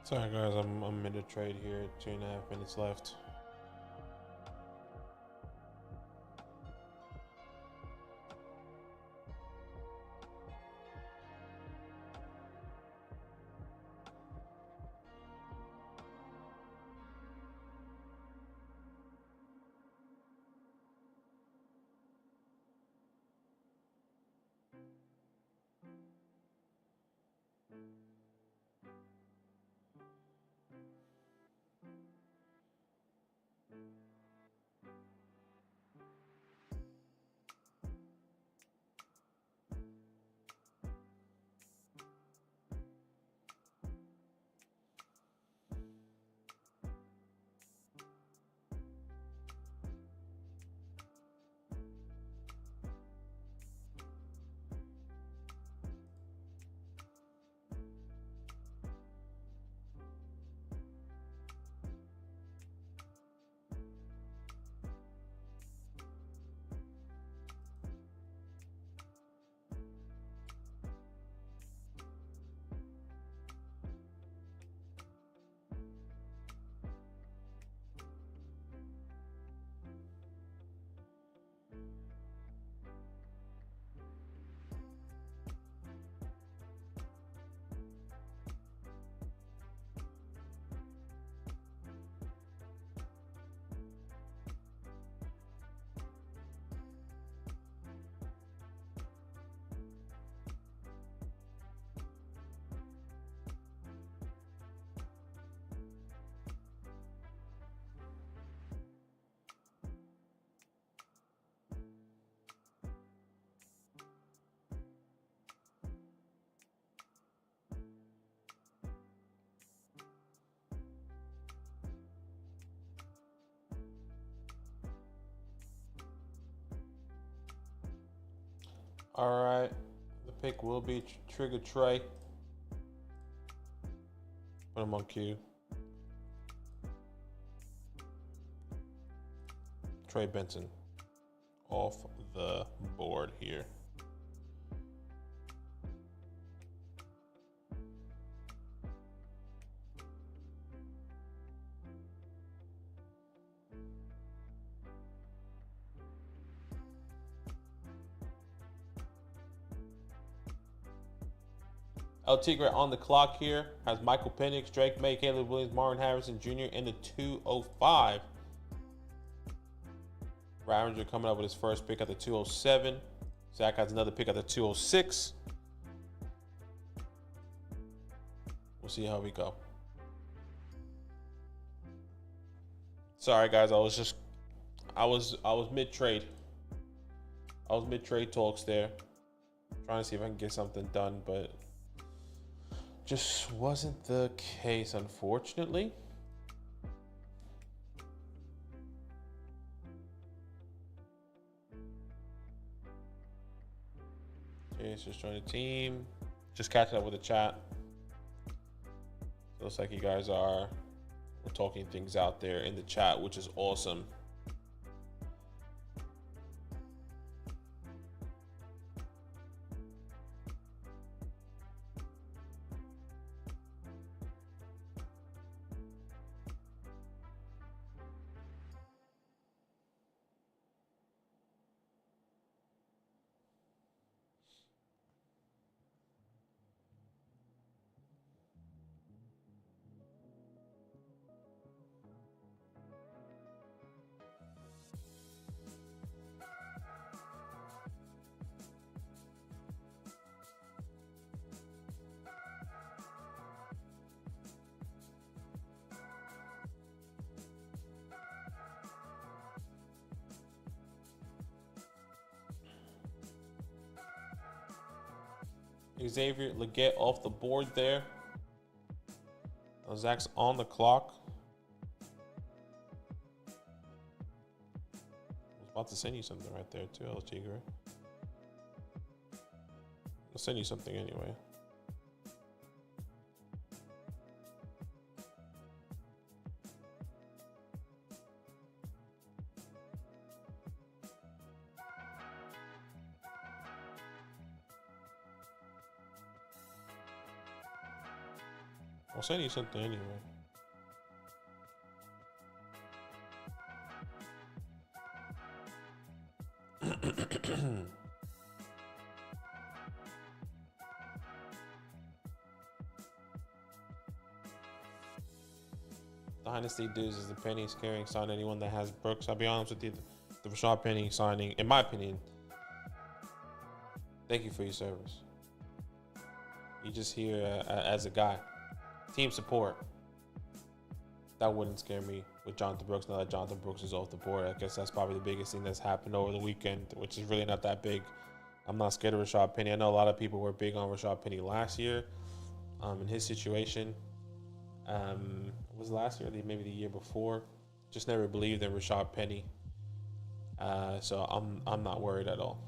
Sorry guys, I'm mid trade here. 2.5 minutes left. All right. The pick will be Trigger Trey. Put him on cue. Trey Benson off the board here. El Tigre on the clock here has Michael Penix, Drake May, Caleb Williams, Marvin Harrison Jr. in the 205. Ravager coming up with his first pick at the 207. Zach has another pick at the 206. We'll see how we go. Sorry guys, I was mid-trade. I was mid-trade talks there. Trying to see if I can get something done, but just wasn't the case, unfortunately. Just join the team. Just catching up with the chat. So looks like you guys we're talking things out there in the chat, which is awesome. Xavier Leggett off the board there. Zach's on the clock. I was about to send you something right there too, El Tigre. I'll send you something anyway. I'll send you something anyway. Dynasty dudes is the Penny scaring sign anyone that has Brooks. I'll be honest with you, the Rashad Penny signing, in my opinion, thank you for your service. You just here as a guy. Team support. That wouldn't scare me with Jonathan Brooks. Now that Jonathan Brooks is off the board, I guess that's probably the biggest thing that's happened over the weekend, which is really not that big. I'm not scared of Rashad Penny. I know a lot of people were big on Rashad Penny last year in his situation. Was it last year? Maybe the year before. Just never believed in Rashad Penny. So I'm not worried at all.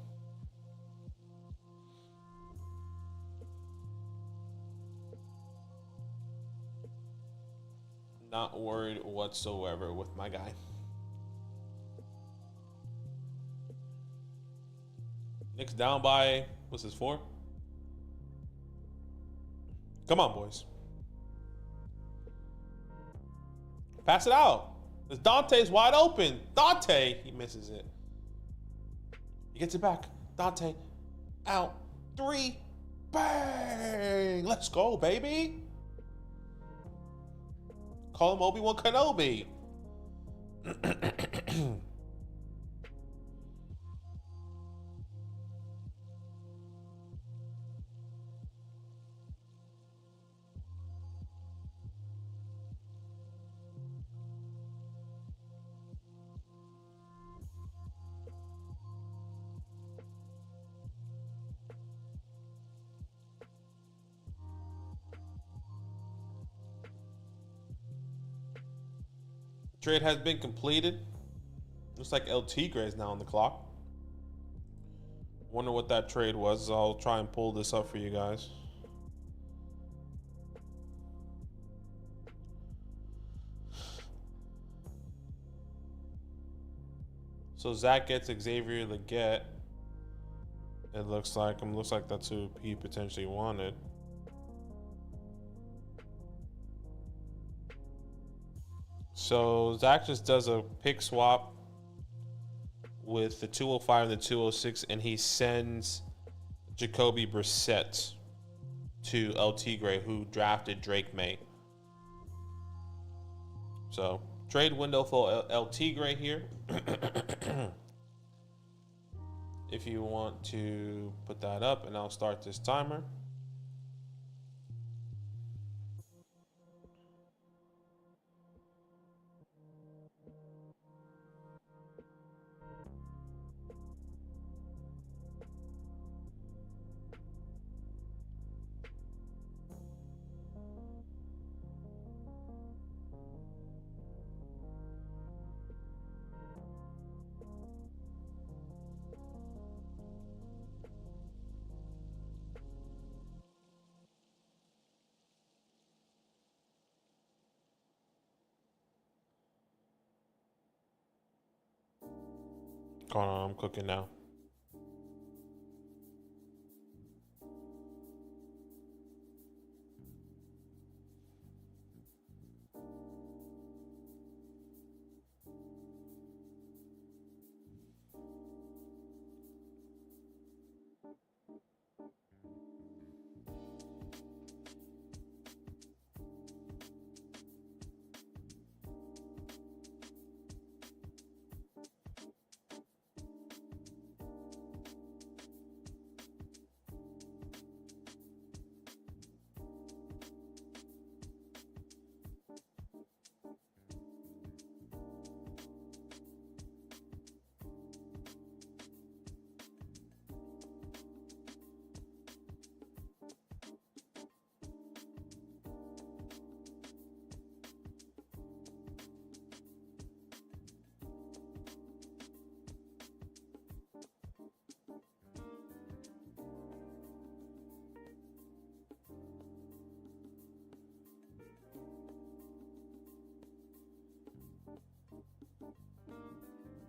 Not worried whatsoever with my guy. Knicks down by, what's this, 4? Come on, boys. Pass it out. This Dante's wide open. Dante, he misses it. He gets it back. Dante, out. 3. Bang. Let's go, baby. Call him Obi-Wan Kenobi. Trade has been completed. Looks like El Tigre is now on the clock. Wonder what that trade was. I'll try and pull this up for you guys. So Zach gets Xavier Leggett. It looks like that's who he potentially wanted. So Zach just does a pick swap with the 205 and the 206, and he sends Jacoby Brissett to El Tigre, who drafted Drake May. So trade window for El Tigre here. If you want to put that up, and I'll start this timer. Going on, I'm cooking now.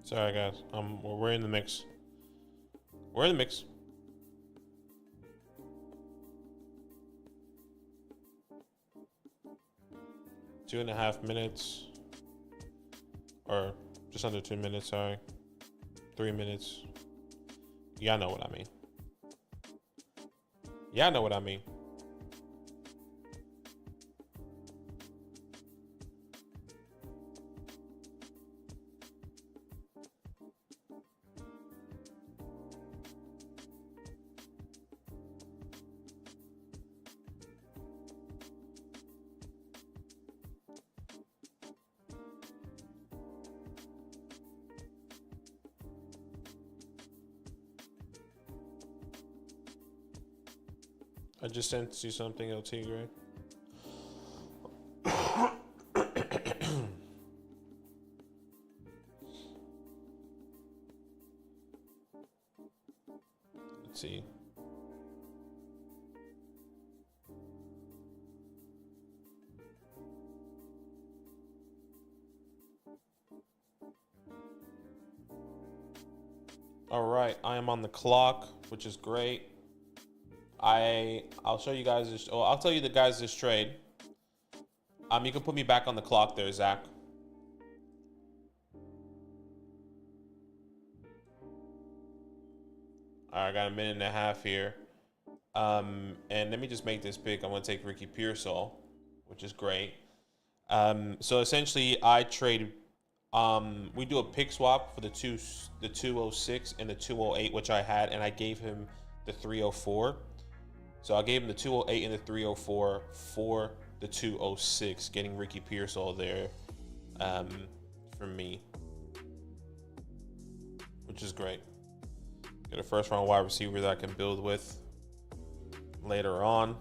Sorry, guys. We're in the mix. We're in the mix. Two and a half minutes. Or just under 2 minutes, sorry. 3 minutes. Y'all know what I mean. Y'all know what I mean. I just sent you something, El Tigre. Let's see. All right, I am on the clock, which is great. I'll show you guys this. Oh, I'll tell you the guys this trade. You can put me back on the clock there, Zach. All right, I got a minute and a half here. And let me just make this pick. I'm gonna take Ricky Pearsall, which is great. So essentially, I trade. We do a pick swap for the 206 and the 208, which I had, and I gave him the 304. So I gave him the 208 and the 304 for the 206, getting Ricky Pearsall there for me, which is great. Get a first round wide receiver that I can build with later on.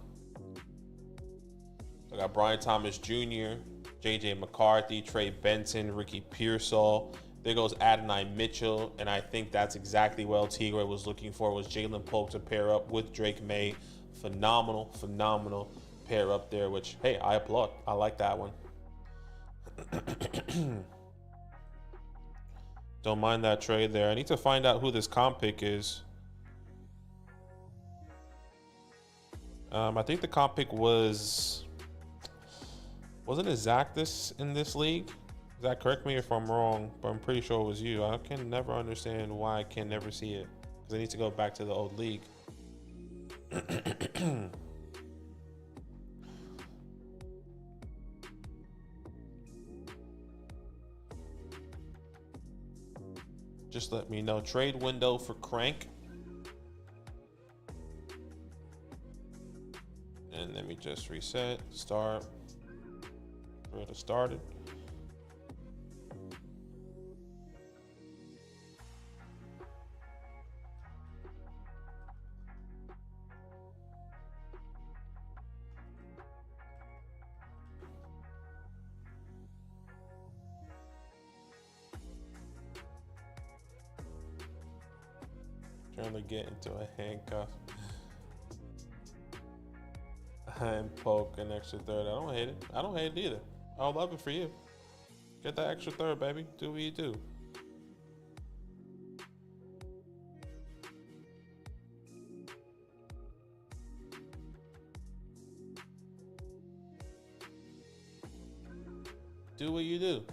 So I got Brian Thomas Jr., JJ McCarthy, Trey Benson, Ricky Pearsall, There goes Adonai Mitchell, and I think that's exactly what Tigre was looking for, was Jalen Polk to pair up with Drake May. Phenomenal, phenomenal pair up there, which, hey, I applaud. I like that one. Don't mind that trade there. I need to find out who this comp pick is. I think the comp pick wasn't it Zach in this league? Zach, correct me if I'm wrong, but I'm pretty sure it was you. I can never understand why I can never see it, because I need to go back to the old league. Just let me know. Trade window for Crank. And let me just reset, start, where it started. Trying to get into a handcuff. And poke an extra third. I don't hate it. I don't hate it either. I'll love it for you. Get that extra third, baby. Do what you do. Do what you do.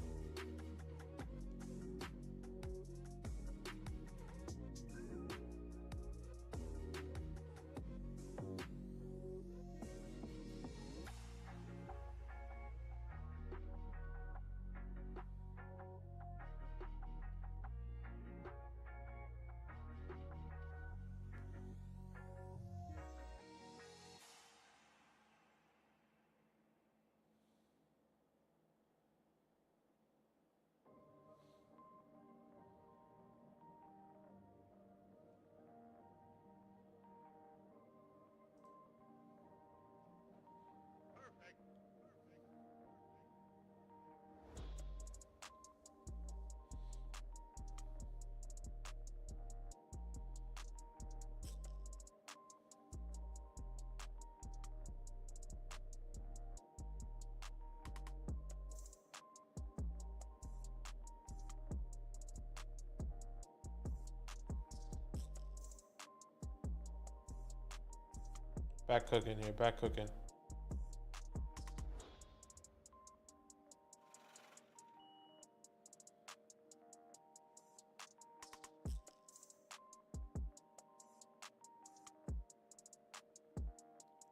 Back cooking here, back cooking.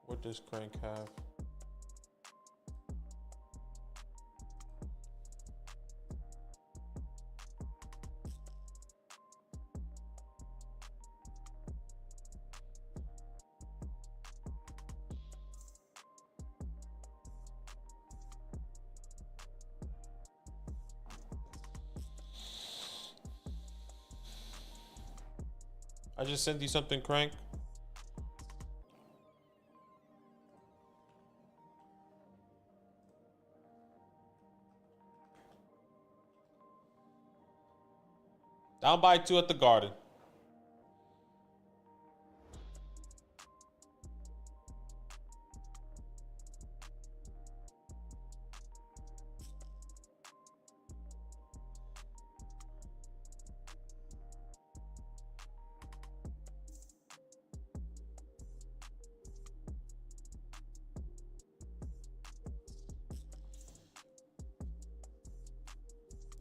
What does Crank have? I just sent you something, Crank. Down by 2 at the Garden.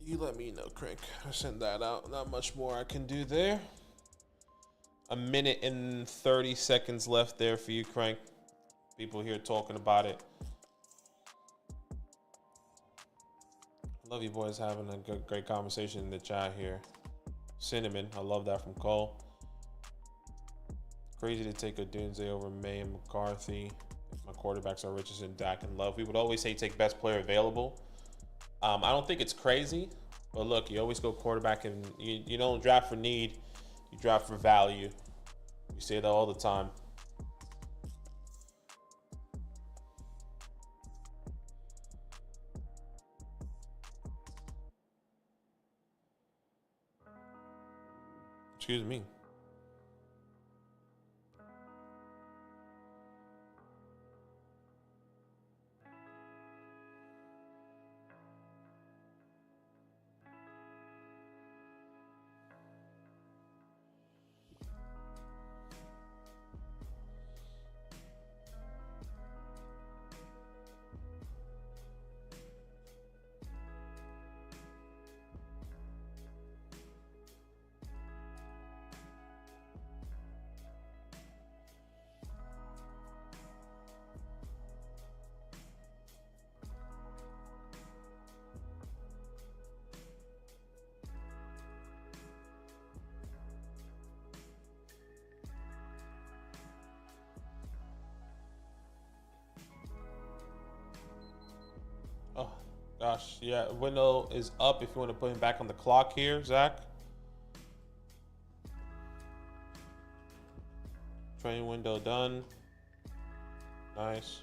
You let me know, Crank. I send that out. Not much more I can do there. A minute and 30 seconds left there for you, Crank. People here talking about it. Love you boys having a great conversation in the chat here. Cinnamon, I love that from Cole. Crazy to take Odunze over May and McCarthy. My quarterbacks are Richardson, Dak, and Love. We would always say take best player available. I don't think it's crazy, but look, you always go quarterback, and you don't draft for need, you draft for value. We say that all the time. Excuse me. Oh, gosh. Yeah, window is up if you want to put him back on the clock here, Zach. Training window done. Nice.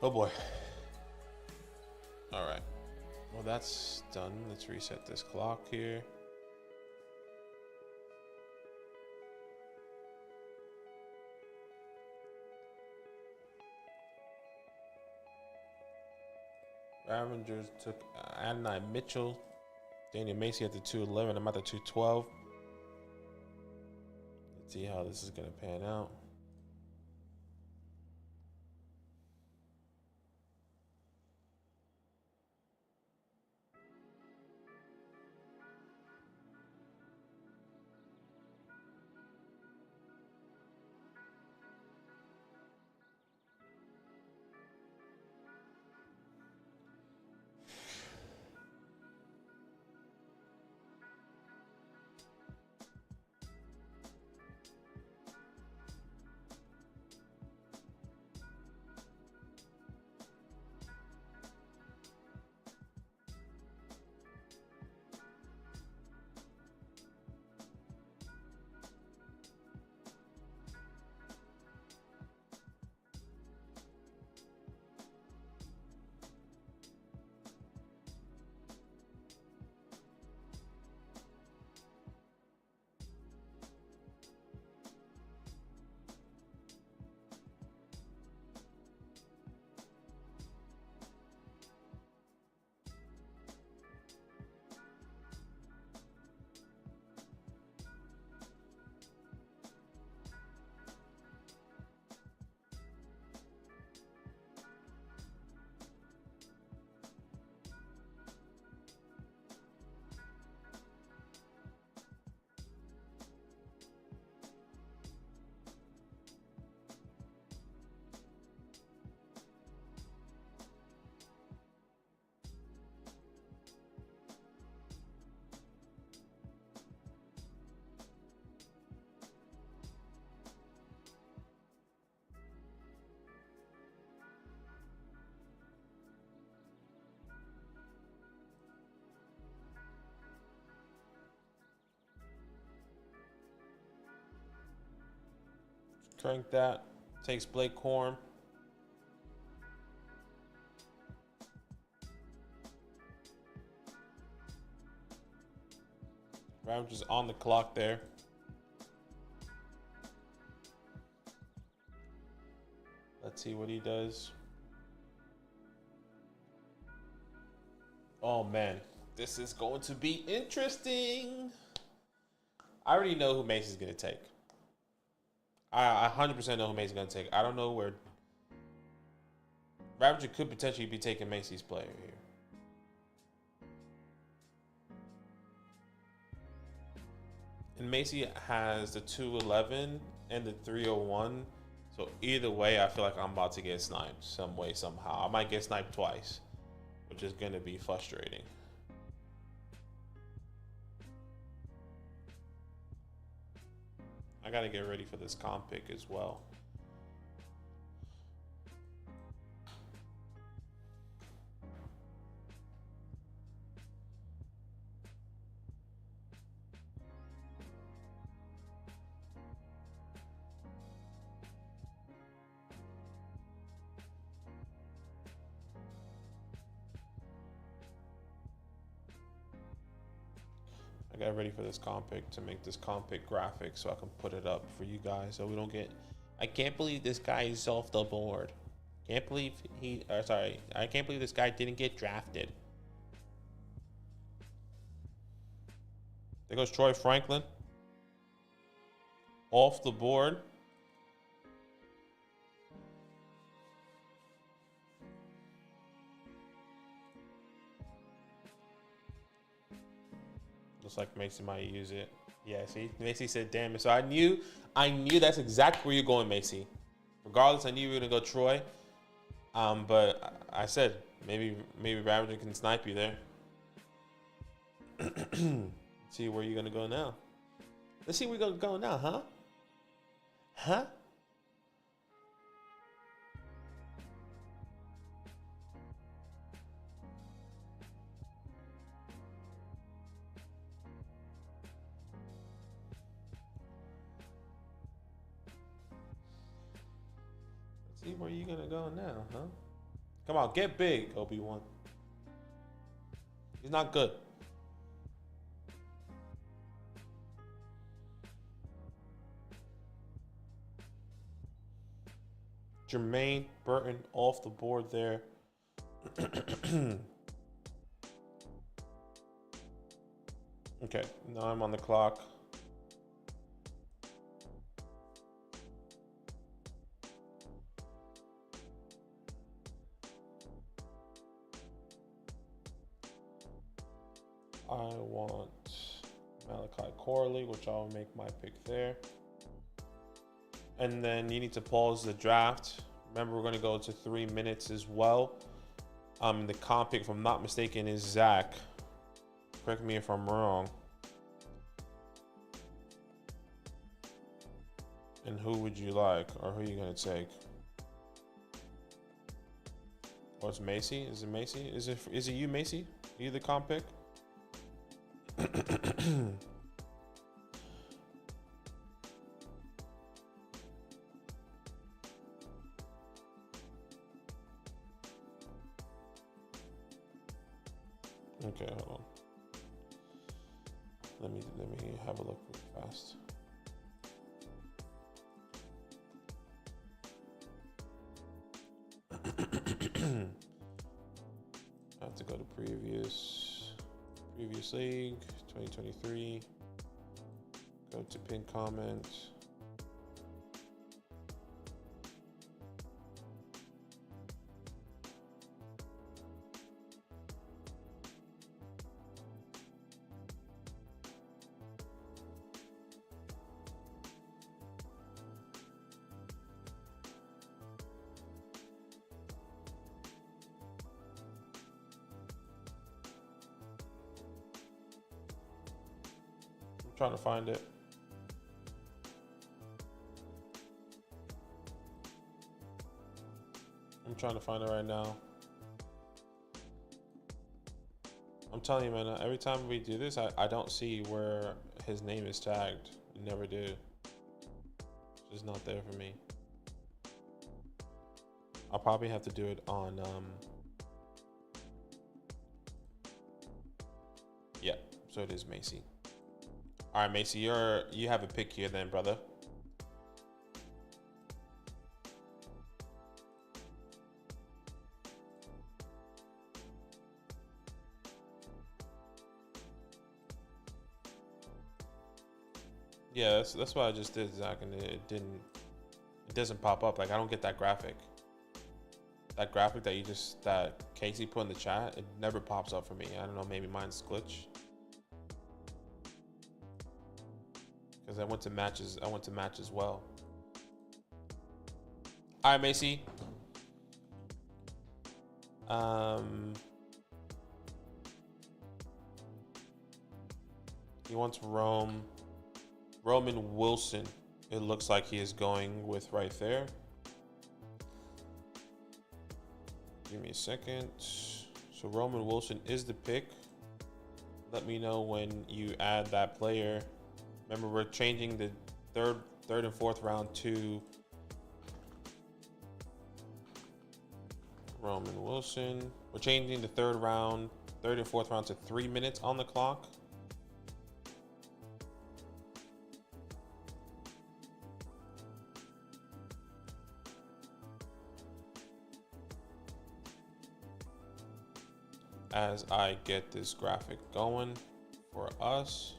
Oh boy. All right. Well, that's done. Let's reset this clock here. Ravengers took Adonai Mitchell. Daniel Macy at the 211. I'm at the 212. Let's see how this is going to pan out. Crank that. Takes Blake Corm. Ravengers on the clock there. Let's see what he does. Oh man, this is going to be interesting. I already know who Macy's going to take. I 100% know who Macy's going to take. I don't know where. Ravager could potentially be taking Macy's player here. And Macy has the 211 and the 301. So either way, I feel like I'm about to get sniped some way, somehow. I might get sniped twice, which is going to be frustrating. I got to get ready for this comp pick as well. I got ready for this comp pick to make this comp pick graphic so I can put it up for you guys so we don't get. I can't believe this guy is off the board. Can't believe he. Sorry, I can't believe this guy didn't get drafted. There goes Troy Franklin. Off the board. Looks like Macy might use it. Yeah, see, Macy said, "Damn it!" So I knew that's exactly where you're going, Macy. Regardless, I knew you were gonna go Troy. But I said maybe Ravager can snipe you there. Let's see where you're gonna go now. Let's see where you're gonna go now, huh? Huh? See where you gonna go now, huh? Come on, get big, Obi-Wan. He's not good. Jermaine Burton off the board there. Okay, now I'm on the clock. I want Malachi Corley, which I'll make my pick there. And then you need to pause the draft. Remember, we're going to go to 3 minutes as well. The comp pick, if I'm not mistaken, is Zach. Correct me if I'm wrong. And who would you like, or who are you going to take? Oh, it's Macy. Is it Macy? Is it you, Macy? Are you the comp pick? Okay, hold on. Let me have a look really fast. I have to go to previous league 2023. Go to pin comment. Trying to find it. I'm trying to find it right now. I'm telling you, man, every time we do this, I don't see where his name is tagged. I never do. It's just not there for me. I'll probably have to do it on, yeah, so it is Macy. All right, Macy, you have a pick here then, brother. Yeah, that's what I just did, Zach, and it doesn't pop up. Like, I don't get that graphic. That graphic that Casey put in the chat, it never pops up for me. I don't know, maybe mine's glitch. because I went to matches. I went to match as well. All right, Macy. He wants Roman Wilson. It looks like he is going with right there. Give me a second. So Roman Wilson is the pick. Let me know when you add that player. Remember, we're changing the third and fourth round to Roman Wilson. We're changing the third and fourth round to 3 minutes on the clock. As I get this graphic going for us.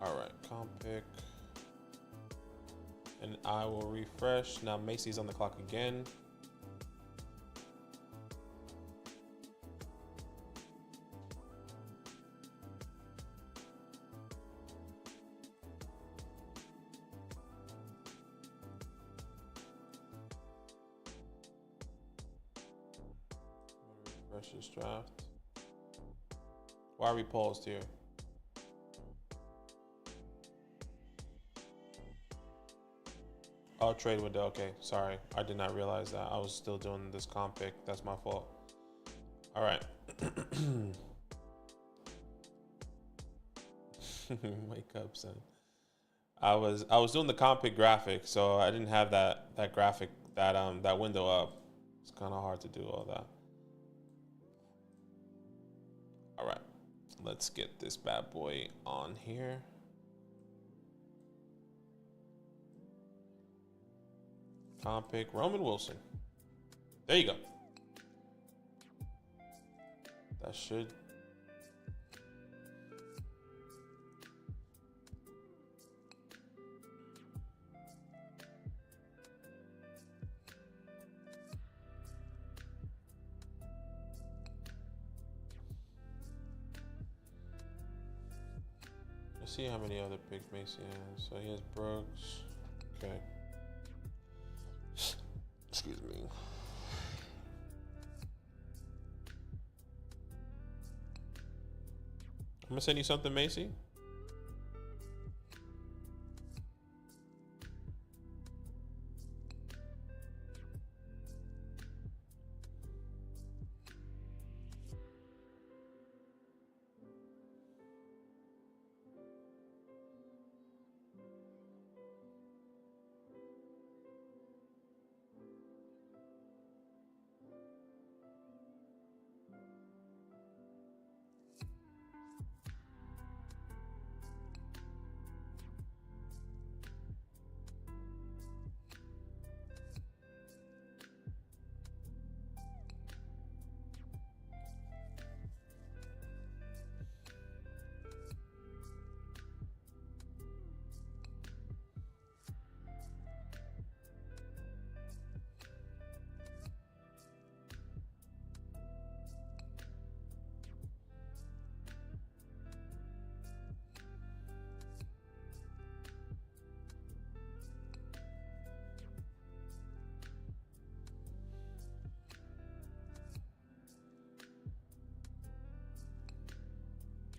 All right, comp pick. And I will refresh. Now Macy's on the clock again. Refresh this draft. Why are we paused here? Oh, trade window. Okay, sorry. I did not realize that. I was still doing this comp pick. That's my fault. All right. Wake up, son. I was doing the comp pick graphic, so I didn't have that graphic, that window up. It's kind of hard to do all that. All right. Let's get this bad boy on here. Comp pick, Roman Wilson. There you go. That should. Let's see how many other picks Macy has. So he has Brooks. Okay. Excuse me. I'm gonna send you something, Macy.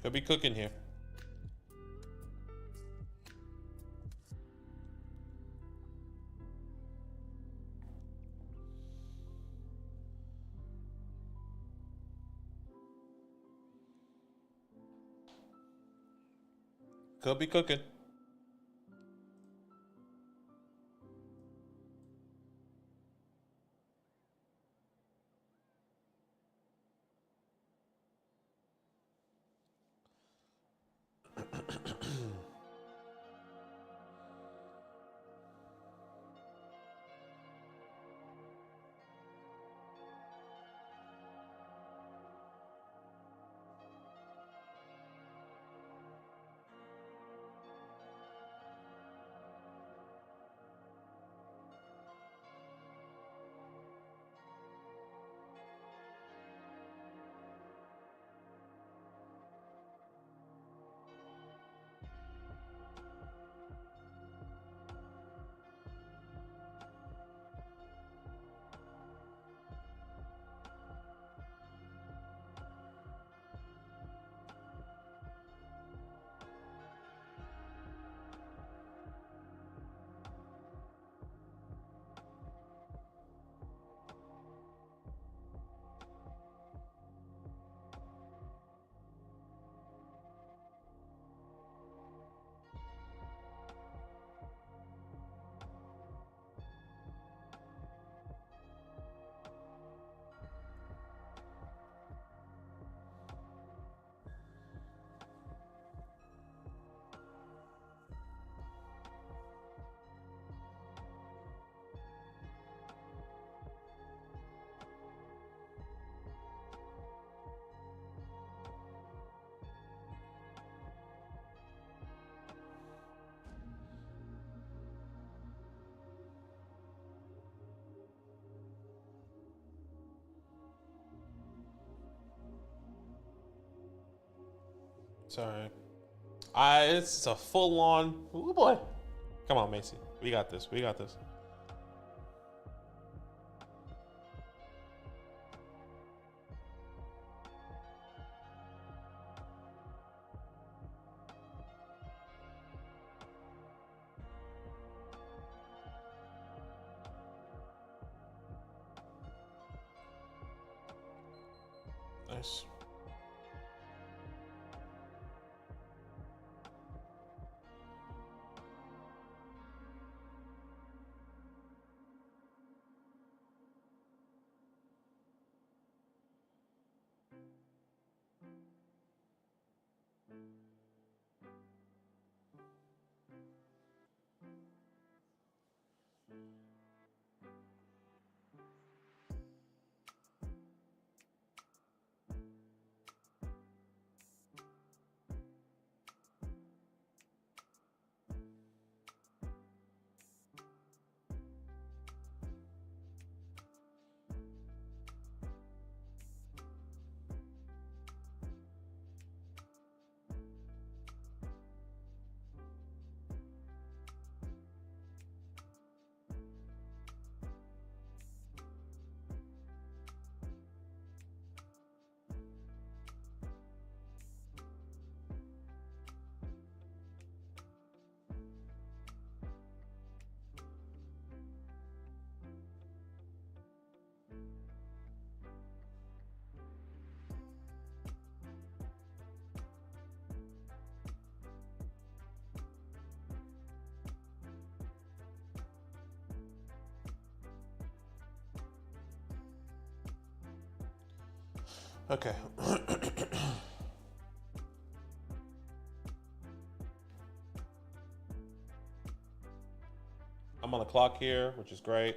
Could be cooking here. Could be cooking. Sorry. It's a full-on. Oh boy. Come on, Macy. We got this. We got this. Nice. Okay. I'm on the clock here, which is great.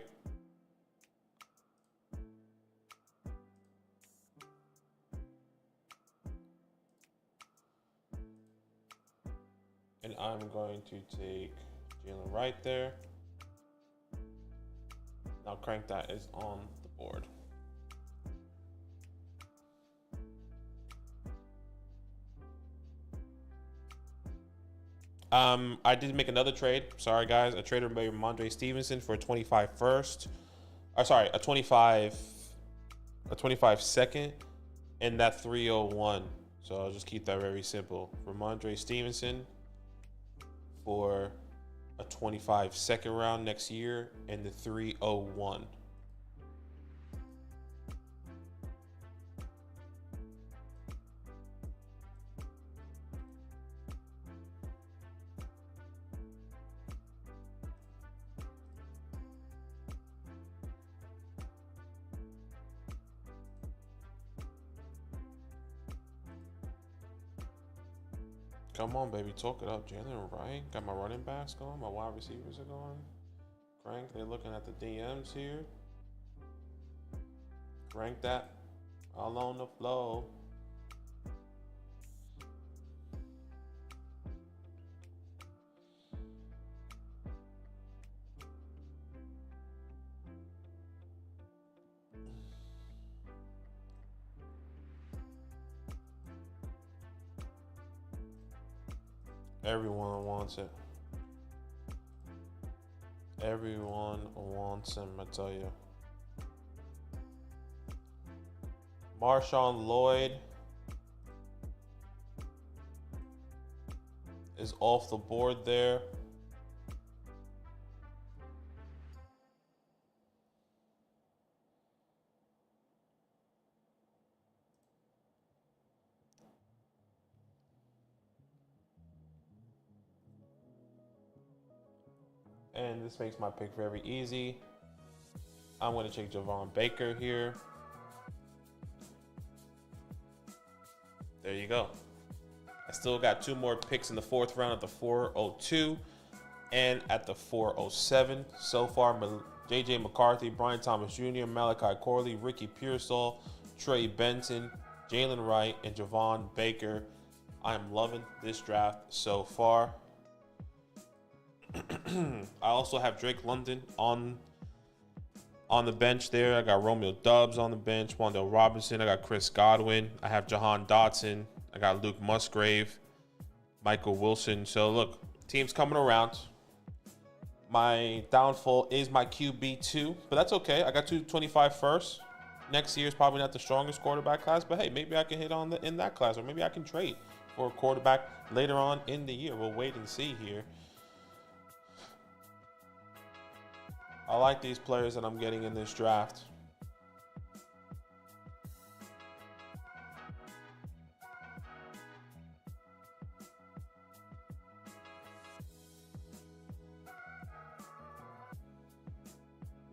And I'm going to take Jalen right there. Now crank that is on the board. I did make another trade. Sorry, guys. I traded by Ramondre Stevenson for a 25 first. Sorry, a 25 second, and that 301. So I'll just keep that very simple. Ramondre Stevenson for a 25 second round next year, and the 301. Come on, baby, talk it up. Jalen Wright. Got my running backs going. My wide receivers are going. Crank. They're looking at the DMs here. Crank that. All on the flow. Everyone wants it. Everyone wants him, I tell you. Marshawn Lloyd is off the board there. And this makes my pick very easy. I'm going to take Javon Baker here. There you go. I still got two more picks in the fourth round at the 402 and at the 407. So far, J.J. McCarthy, Brian Thomas Jr., Malachi Corley, Ricky Pearsall, Trey Benson, Jalen Wright, and Javon Baker. I'm loving this draft so far. I also have Drake London on the bench there. I got Romeo Doubs on the bench, Wandale Robinson. I got Chris Godwin. I have Jahan Dotson. I got Luke Musgrave. Michael Wilson. So look, team's coming around. My downfall is my QB2, but that's okay. I got 225 first. Next year is probably not the strongest quarterback class, but hey, maybe I can hit on in that class, or maybe I can trade for a quarterback later on in the year. We'll wait and see here. I like these players that I'm getting in this draft.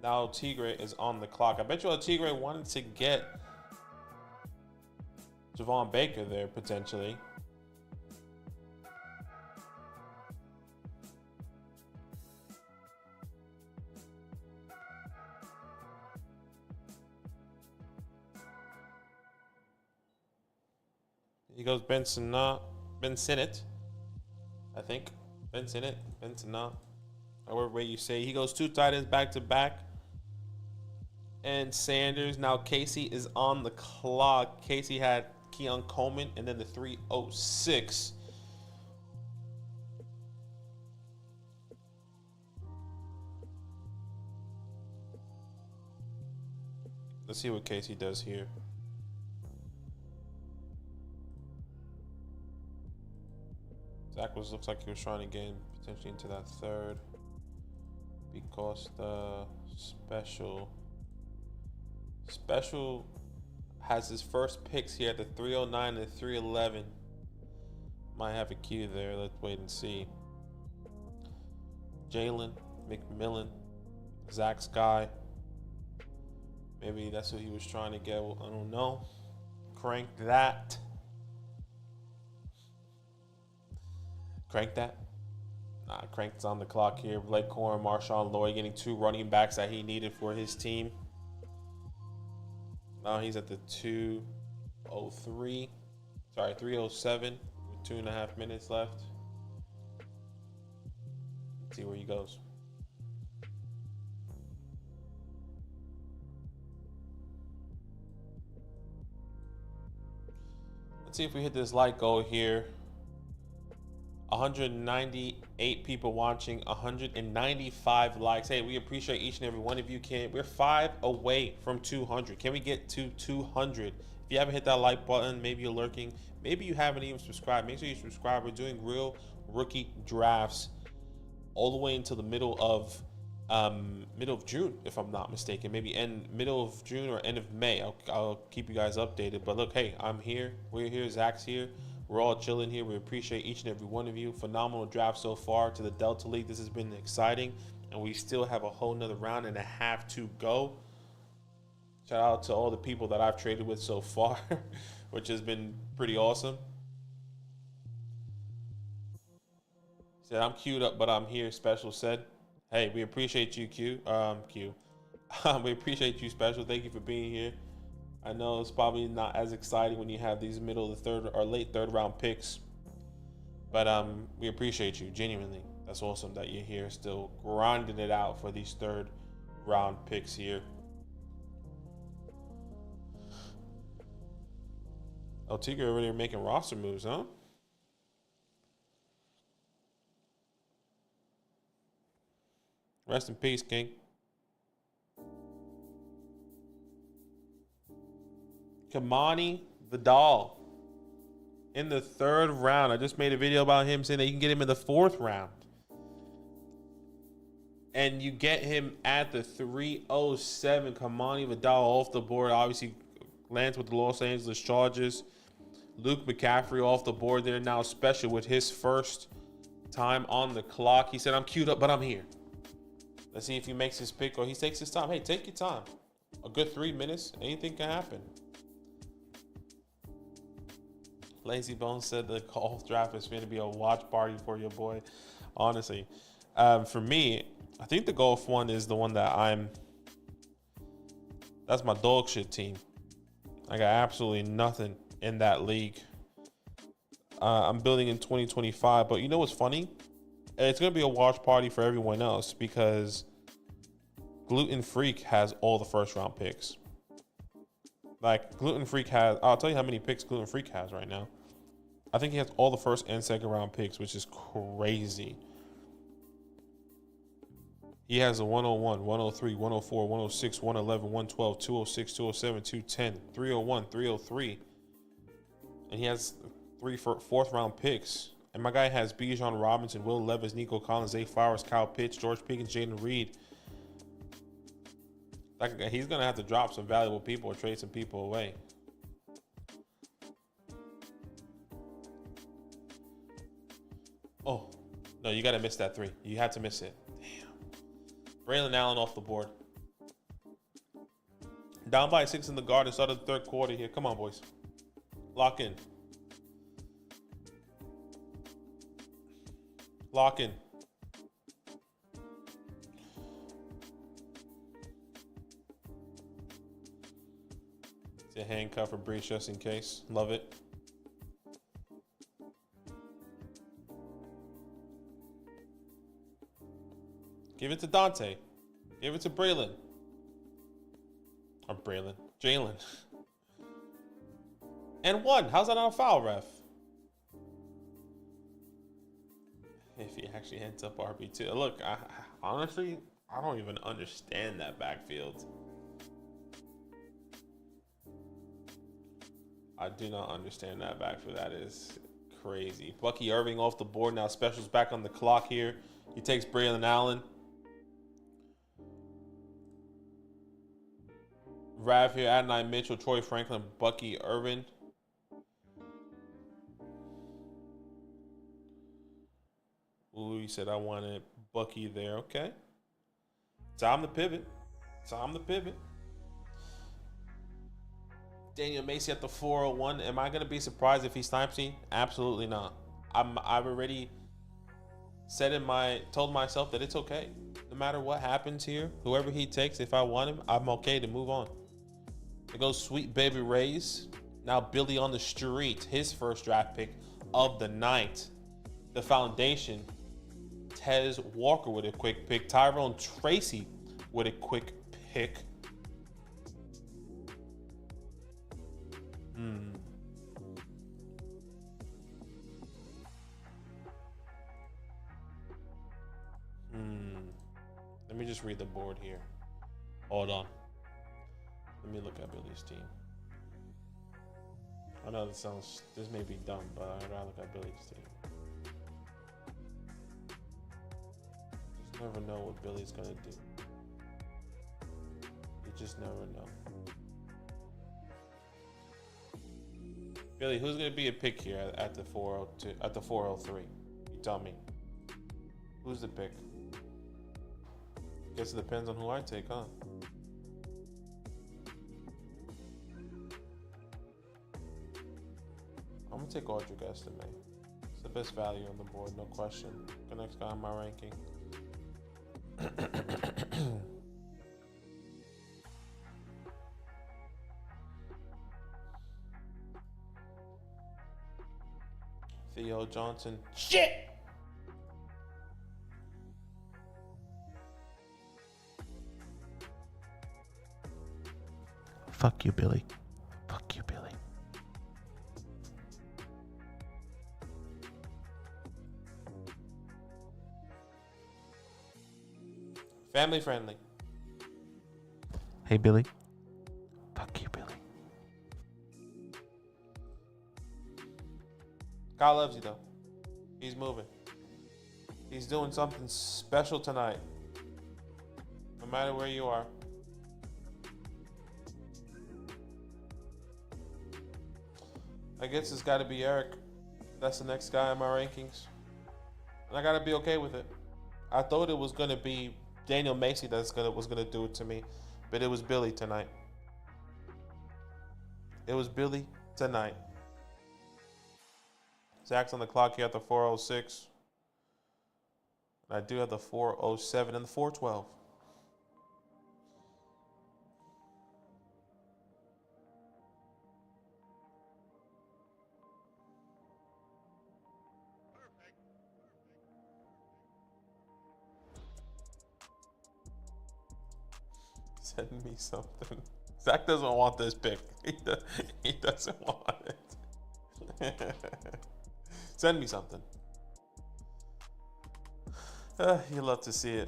Now Tigre is on the clock. I bet you Tigre wanted to get Javon Baker there potentially. He goes Ben Sinnott, I think. Ben Sinnott, however way you say. He goes 2 tight ends back to back. And Sanders. Now Casey is on the clock. Casey had Keon Coleman and then the 306. Let's see what Casey does here. Zach looks like he was trying to get in potentially into that third because the special has his first picks here at the 309 and the 311. Might have a queue there. Let's wait and see. Jalen McMillan, Zach's guy. Maybe that's what he was trying to get. I don't know. Crank that. Nah, Crank's on the clock here. Blake Corum, Marshawn Lloyd getting 2 running backs that he needed for his team. Now he's at the 307 with 2.5 minutes left. Let's see where he goes. Let's see if we hit this like goal here. 198 people watching, 195 likes. Hey, we appreciate each and every one of you. We're 5 away from 200. Can we get to 200? If you haven't hit that like button, maybe you're lurking, maybe you haven't even subscribed, make sure you subscribe. We're doing real rookie drafts all the way into the middle of June, if I'm not mistaken. Maybe middle of June or end of May. I'll keep you guys updated. But look, hey, I'm here. We're here. Zach's here. We're all chilling here. We appreciate each and every one of you. Phenomenal draft so far to the Delta League. This has been exciting, and we still have a whole nother round and a half to go. Shout out to all the people that I've traded with so far, which has been pretty awesome. Said, I'm queued up, but I'm here, Special said. Hey, we appreciate you, Q. We appreciate you, Special. Thank you for being here. I know it's probably not as exciting when you have these middle of the third or late third round picks, but we appreciate you genuinely. That's awesome that you're here, still grinding it out for these third round picks here. Oh, Tigger already making roster moves, huh? Rest in peace, King. Kamani Vidal in the 3rd round. I just made a video about him saying that you can get him in the 4th round. And you get him at the 307. Kamani Vidal off the board. Obviously lands with the Los Angeles Chargers. Luke McCaffrey off the board there now, Special with his first time on the clock. He said, I'm queued up, but I'm here. Let's see if he makes his pick or he takes his time. Hey, take your time. A good 3 minutes. Anything can happen. Lazy Bones said the golf draft is going to be a watch party for your boy. Honestly, for me, I think the golf one is the one that that's my dog shit team. I got absolutely nothing in that league. I'm building in 2025, but you know what's funny? It's going to be a watch party for everyone else because Gluten Freak has all the 1st round picks. Like Gluten Freak has, I'll tell you how many picks Gluten Freak has right now. I think he has all the first and second round picks, which is crazy. He has a 101, 103, 104, 106, 111, 112, 206, 207, 210, 301, 303. And he has three fourth round picks. And my guy has Bijan Robinson, Will Levis, Nico Collins, Zay Flowers, Kyle Pitts, George Pickens, Jaden Reed. He's going to have to drop some valuable people or trade some people away. Oh, no, you got to miss that 3. You had to miss it. Damn. Braylon Allen off the board. Down by 6 in the Garden, start of the third quarter here. Come on, boys. Lock in. Lock in. It's a handcuff or breach just in case. Love it. Give it to Dante. Give it to Braylon. Or Braylon. Jalen. And 1. How's that not a foul, ref? If he actually ends up RB2. Look, honestly, I don't even understand that backfield. I do not understand that backfield. That is crazy. Bucky Irving off the board. Now Special's back on the clock here. He takes Braylon Allen. Rav here, Adonai Mitchell, Troy Franklin, Bucky Irvin. Ooh, he said I wanted Bucky there. Okay. Time to pivot. Time to pivot. Daniel Macy at the 401. Am I going to be surprised if he snipes me? Absolutely not. I've already told myself that it's okay. No matter what happens here, whoever he takes, if I want him, I'm okay to move on. There goes Sweet Baby Rays. Now Billy on the street, his first draft pick of the night. The foundation, Tez Walker with a quick pick. Tyrone Tracy with a quick pick. Let me just read the board here. Hold on. Let me look at Billy's team. I know this may be dumb, but I'd rather look at Billy's team. Just never know what Billy's gonna do. You just never know. Billy, who's gonna be a pick here at the 402, at the 403? You tell me. Who's the pick? Guess it depends on who I take, huh? I'm gonna take Audric Estime. It's the best value on the board, no question. The next guy on my ranking. Theo Johnson. Shit! Fuck you, Billy. Fuck you, Billy. Family friendly. Hey, Billy. Fuck you, Billy. God loves you, though. He's moving. He's doing something special tonight. No matter where you are. I guess it's got to be Eric. That's the next guy in my rankings. And I got to be okay with it. I thought it was going to be Daniel Macy was going to do it to me. But it was Billy tonight. It was Billy tonight. Zach's on the clock here at the 406. And I do have the 407 and the 412. Send me something. Zach doesn't want this pick. He doesn't want it. Send me something. You love to see it.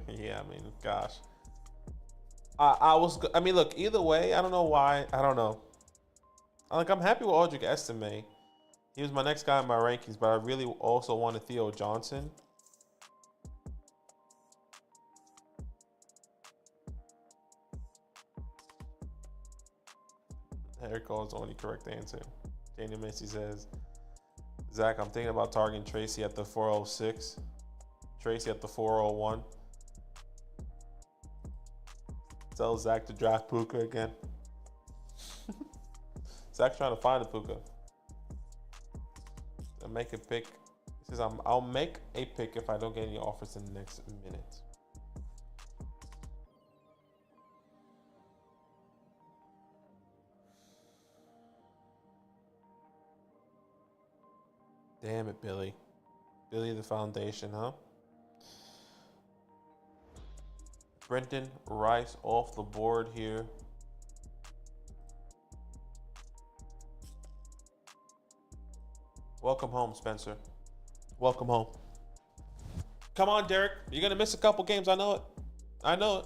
Yeah, I mean, gosh. I mean, look, either way, I don't know why. I don't know. Like, I'm happy with Audric Estime. He was my next guy in my rankings, but I really also wanted Theo Johnson. Eric calls the only correct answer. Daniel Macy says, Zach, I'm thinking about targeting Tracy at the 406. Tracy at the 401. Tell Zach to draft Puka again. Zach's trying to find a Puka. I'll make a pick. He says, I'll make a pick if I don't get any offers in the next minute. Damn it, Billy. Billy the Foundation, huh? Brenton Rice off the board here. Welcome home, Spencer. Welcome home. Come on, Derek. You're going to miss a couple games. I know it. I know it.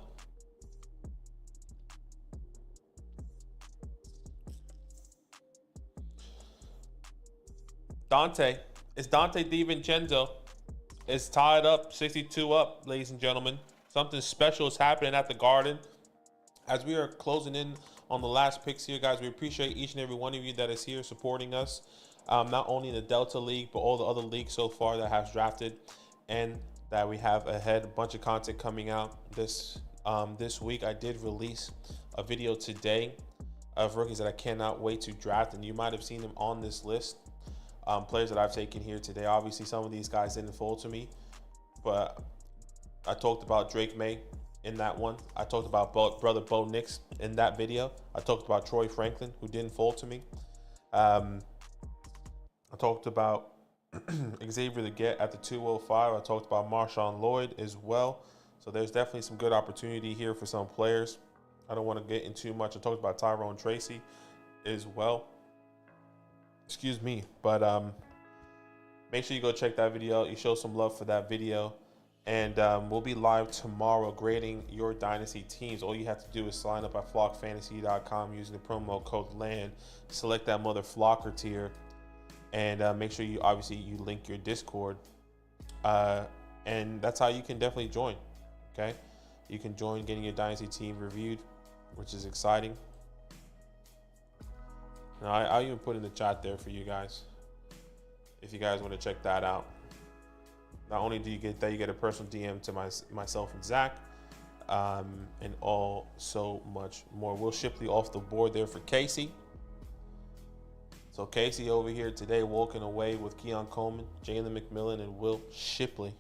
Dante. It's Dante DiVincenzo. It's tied up, 62 up, ladies and gentlemen. Something special is happening at the Garden. As we are closing in on the last picks here, guys, we appreciate each and every one of you that is here supporting us. Not only in the Delta League, but all the other leagues so far that has drafted and that we have ahead. A bunch of content coming out this week. I did release a video today of rookies that I cannot wait to draft, and you might have seen them on this list. Players that I've taken here today. Obviously, some of these guys didn't fall to me, but I talked about Drake May in that one. I talked about brother Bo Nix in that video. I talked about Troy Franklin, who didn't fall to me. I talked about Xavier Leggett at the 205. I talked about Marshawn Lloyd as well. So there's definitely some good opportunity here for some players. I don't want to get into too much. I talked about Tyrone Tracy as well. Excuse me. But make sure you go check that video out. You show some love for that video. And we'll be live tomorrow grading your Dynasty teams. All you have to do is sign up at flockfantasy.com using the promo code LAND. Select that mother flocker tier. And make sure you link your Discord. And that's how you can definitely join. Okay? You can join getting your Dynasty team reviewed, which is exciting. Now, I'll even put in the chat there for you guys if you guys want to check that out. Not only do you get that, you get a personal DM to myself and Zach, and all so much more. Will Shipley off the board there for Casey. So Casey over here today walking away with Keon Coleman, Jalen McMillan, and Will Shipley.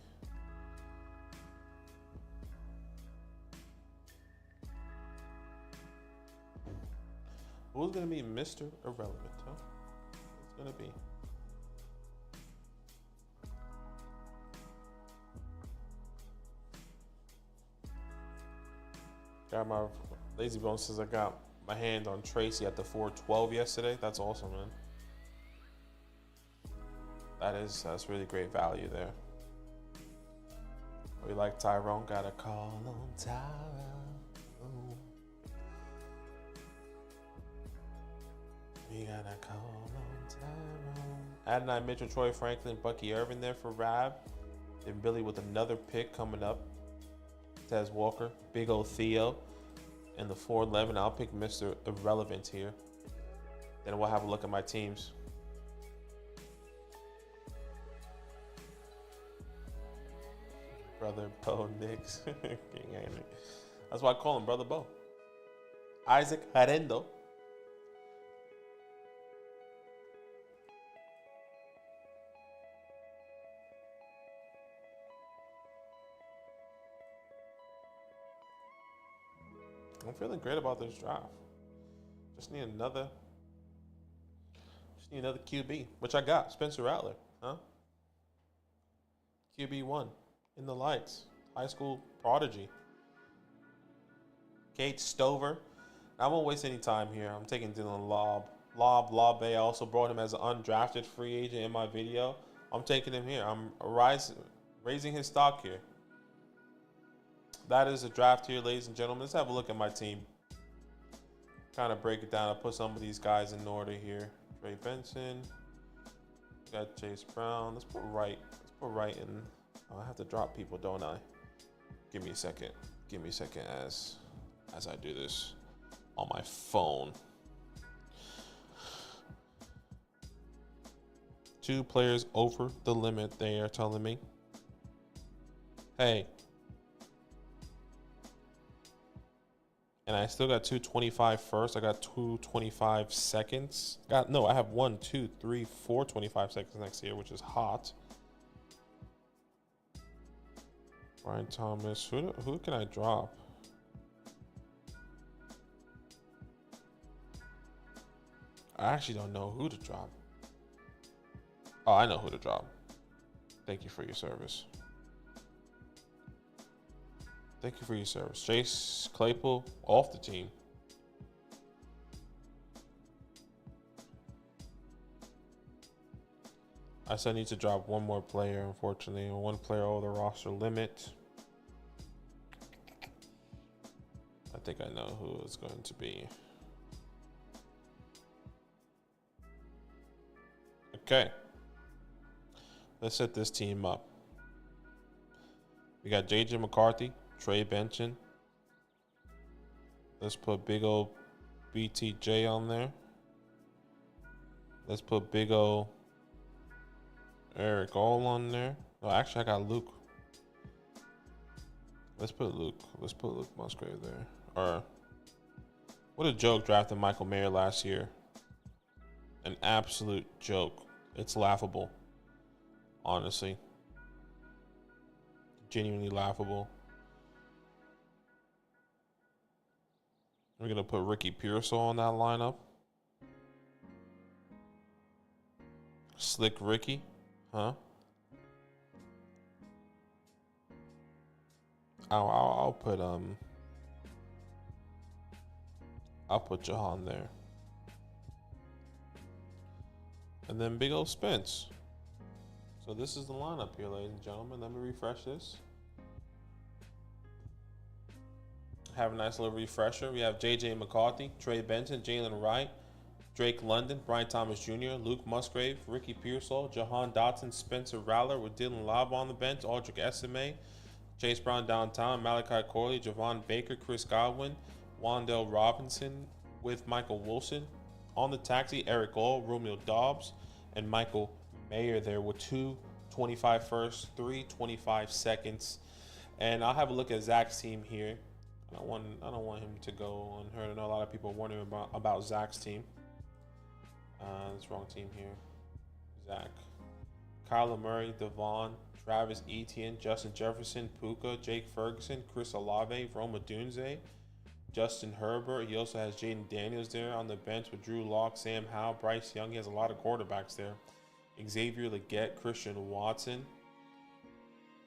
Who's going to be Mr. Irrelevant, huh? Who's going to be? Got my Lazy Bone says I got my hand on Tracy at the 412 yesterday. That's awesome, man. That's really great value there. We like Tyrone. Got a call on Tyrone. We got a call on Tyrone. Adonai Mitchell, Troy Franklin, Bucky Irvin there for Rab. Then Billy with another pick coming up. Tez Walker, Big O Theo, and the 411. I'll pick Mr. Irrelevant here. Then we'll have a look at my teams. Brother Bo Nix. That's why I call him Brother Bo. Isaac Harendo. I'm feeling great about this draft. Just need another QB, which I got. Spencer Rattler, huh? QB1 in the lights. High school prodigy. Kate Stover I won't waste any time here. I'm taking Dylan Lob Bay. I also brought him as an undrafted free agent in my video. I'm taking him here. I'm raising his stock here. That is a draft here, ladies and gentlemen. Let's have a look at my team. Kind of break it down. I put some of these guys in order here. Trey Benson. Got Chase Brown. Let's put Wright. In. Oh, I have to drop people, don't I? Give me a second. Give me a second as I do this on my phone. 2 players over the limit, they are telling me. Hey. And I still got 225 first. I got 225 seconds. I have 1, 2, 3, 4 25 seconds next year, which is hot. Brian Thomas. Who can I drop? I actually don't know who to drop. Oh, I know who to drop. Thank you for your service. Thank you for your service. Chase Claypool off the team. I still need to drop one more player, unfortunately. One player over the roster limit. I think I know who it's going to be. Okay. Let's set this team up. We got JJ McCarthy, Trey Benson. Let's put big old BTJ on there. Let's put big old Eric All on there. Oh, actually, I got Luke. Let's put Luke Musgrave there. Or, what a joke drafting Michael Mayer last year. An absolute joke. It's laughable. Honestly. Genuinely laughable. We're going to put Ricky Pearsall on that lineup. Slick Ricky. Huh? I'll put Jahan there. And then big old Spence. So this is the lineup here, ladies and gentlemen. Let me refresh this. Have a nice little refresher. We have JJ McCarthy, Trey Benson, Jalen Wright, Drake London, Brian Thomas Jr., Luke Musgrave, Ricky Pearsall, Jahan Dotson, Spencer Rattler with Dylan Lobb on the bench, Aldrich Esime, Chase Brown downtown, Malachi Corley, Javon Baker, Chris Godwin, Wandale Robinson with Michael Wilson. On the taxi, Eric All, Romeo Dobbs, and Michael Mayer there with 225 first, 325 seconds. And I'll have a look at Zach's team here. I don't want him to go unheard. I know a lot of people are wondering about Zach's team. That's the wrong team here. Zach. Kyler Murray, Devon, Travis Etienne, Justin Jefferson, Puka, Jake Ferguson, Chris Olave, Roma Dunze, Justin Herbert. He also has Jaden Daniels there on the bench with Drew Lock, Sam Howell, Bryce Young. He has a lot of quarterbacks there. Xavier Legette, Christian Watson.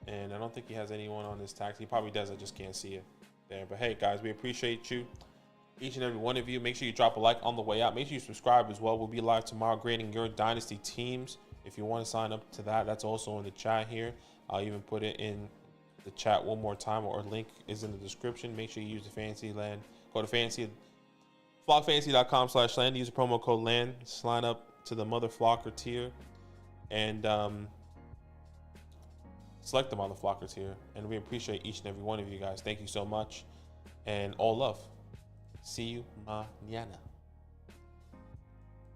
And I don't think he has anyone on his tax. He probably does. I just can't see it there. But hey, guys, we appreciate you. Each and every one of you. Make sure you drop a like on the way out. Make sure you subscribe as well. We'll be live tomorrow grading your Dynasty teams. If you want to sign up to that, that's also in the chat here. I'll even put it in the chat one more time, or link is in the description. Make sure you use the DynastyLand. Go to flockfantasy.com/land. Use the promo code LAND. Sign up to the Mother Flocker tier. And select the Mother Flocker tier. And we appreciate each and every one of you guys. Thank you so much. And all love. See you mañana.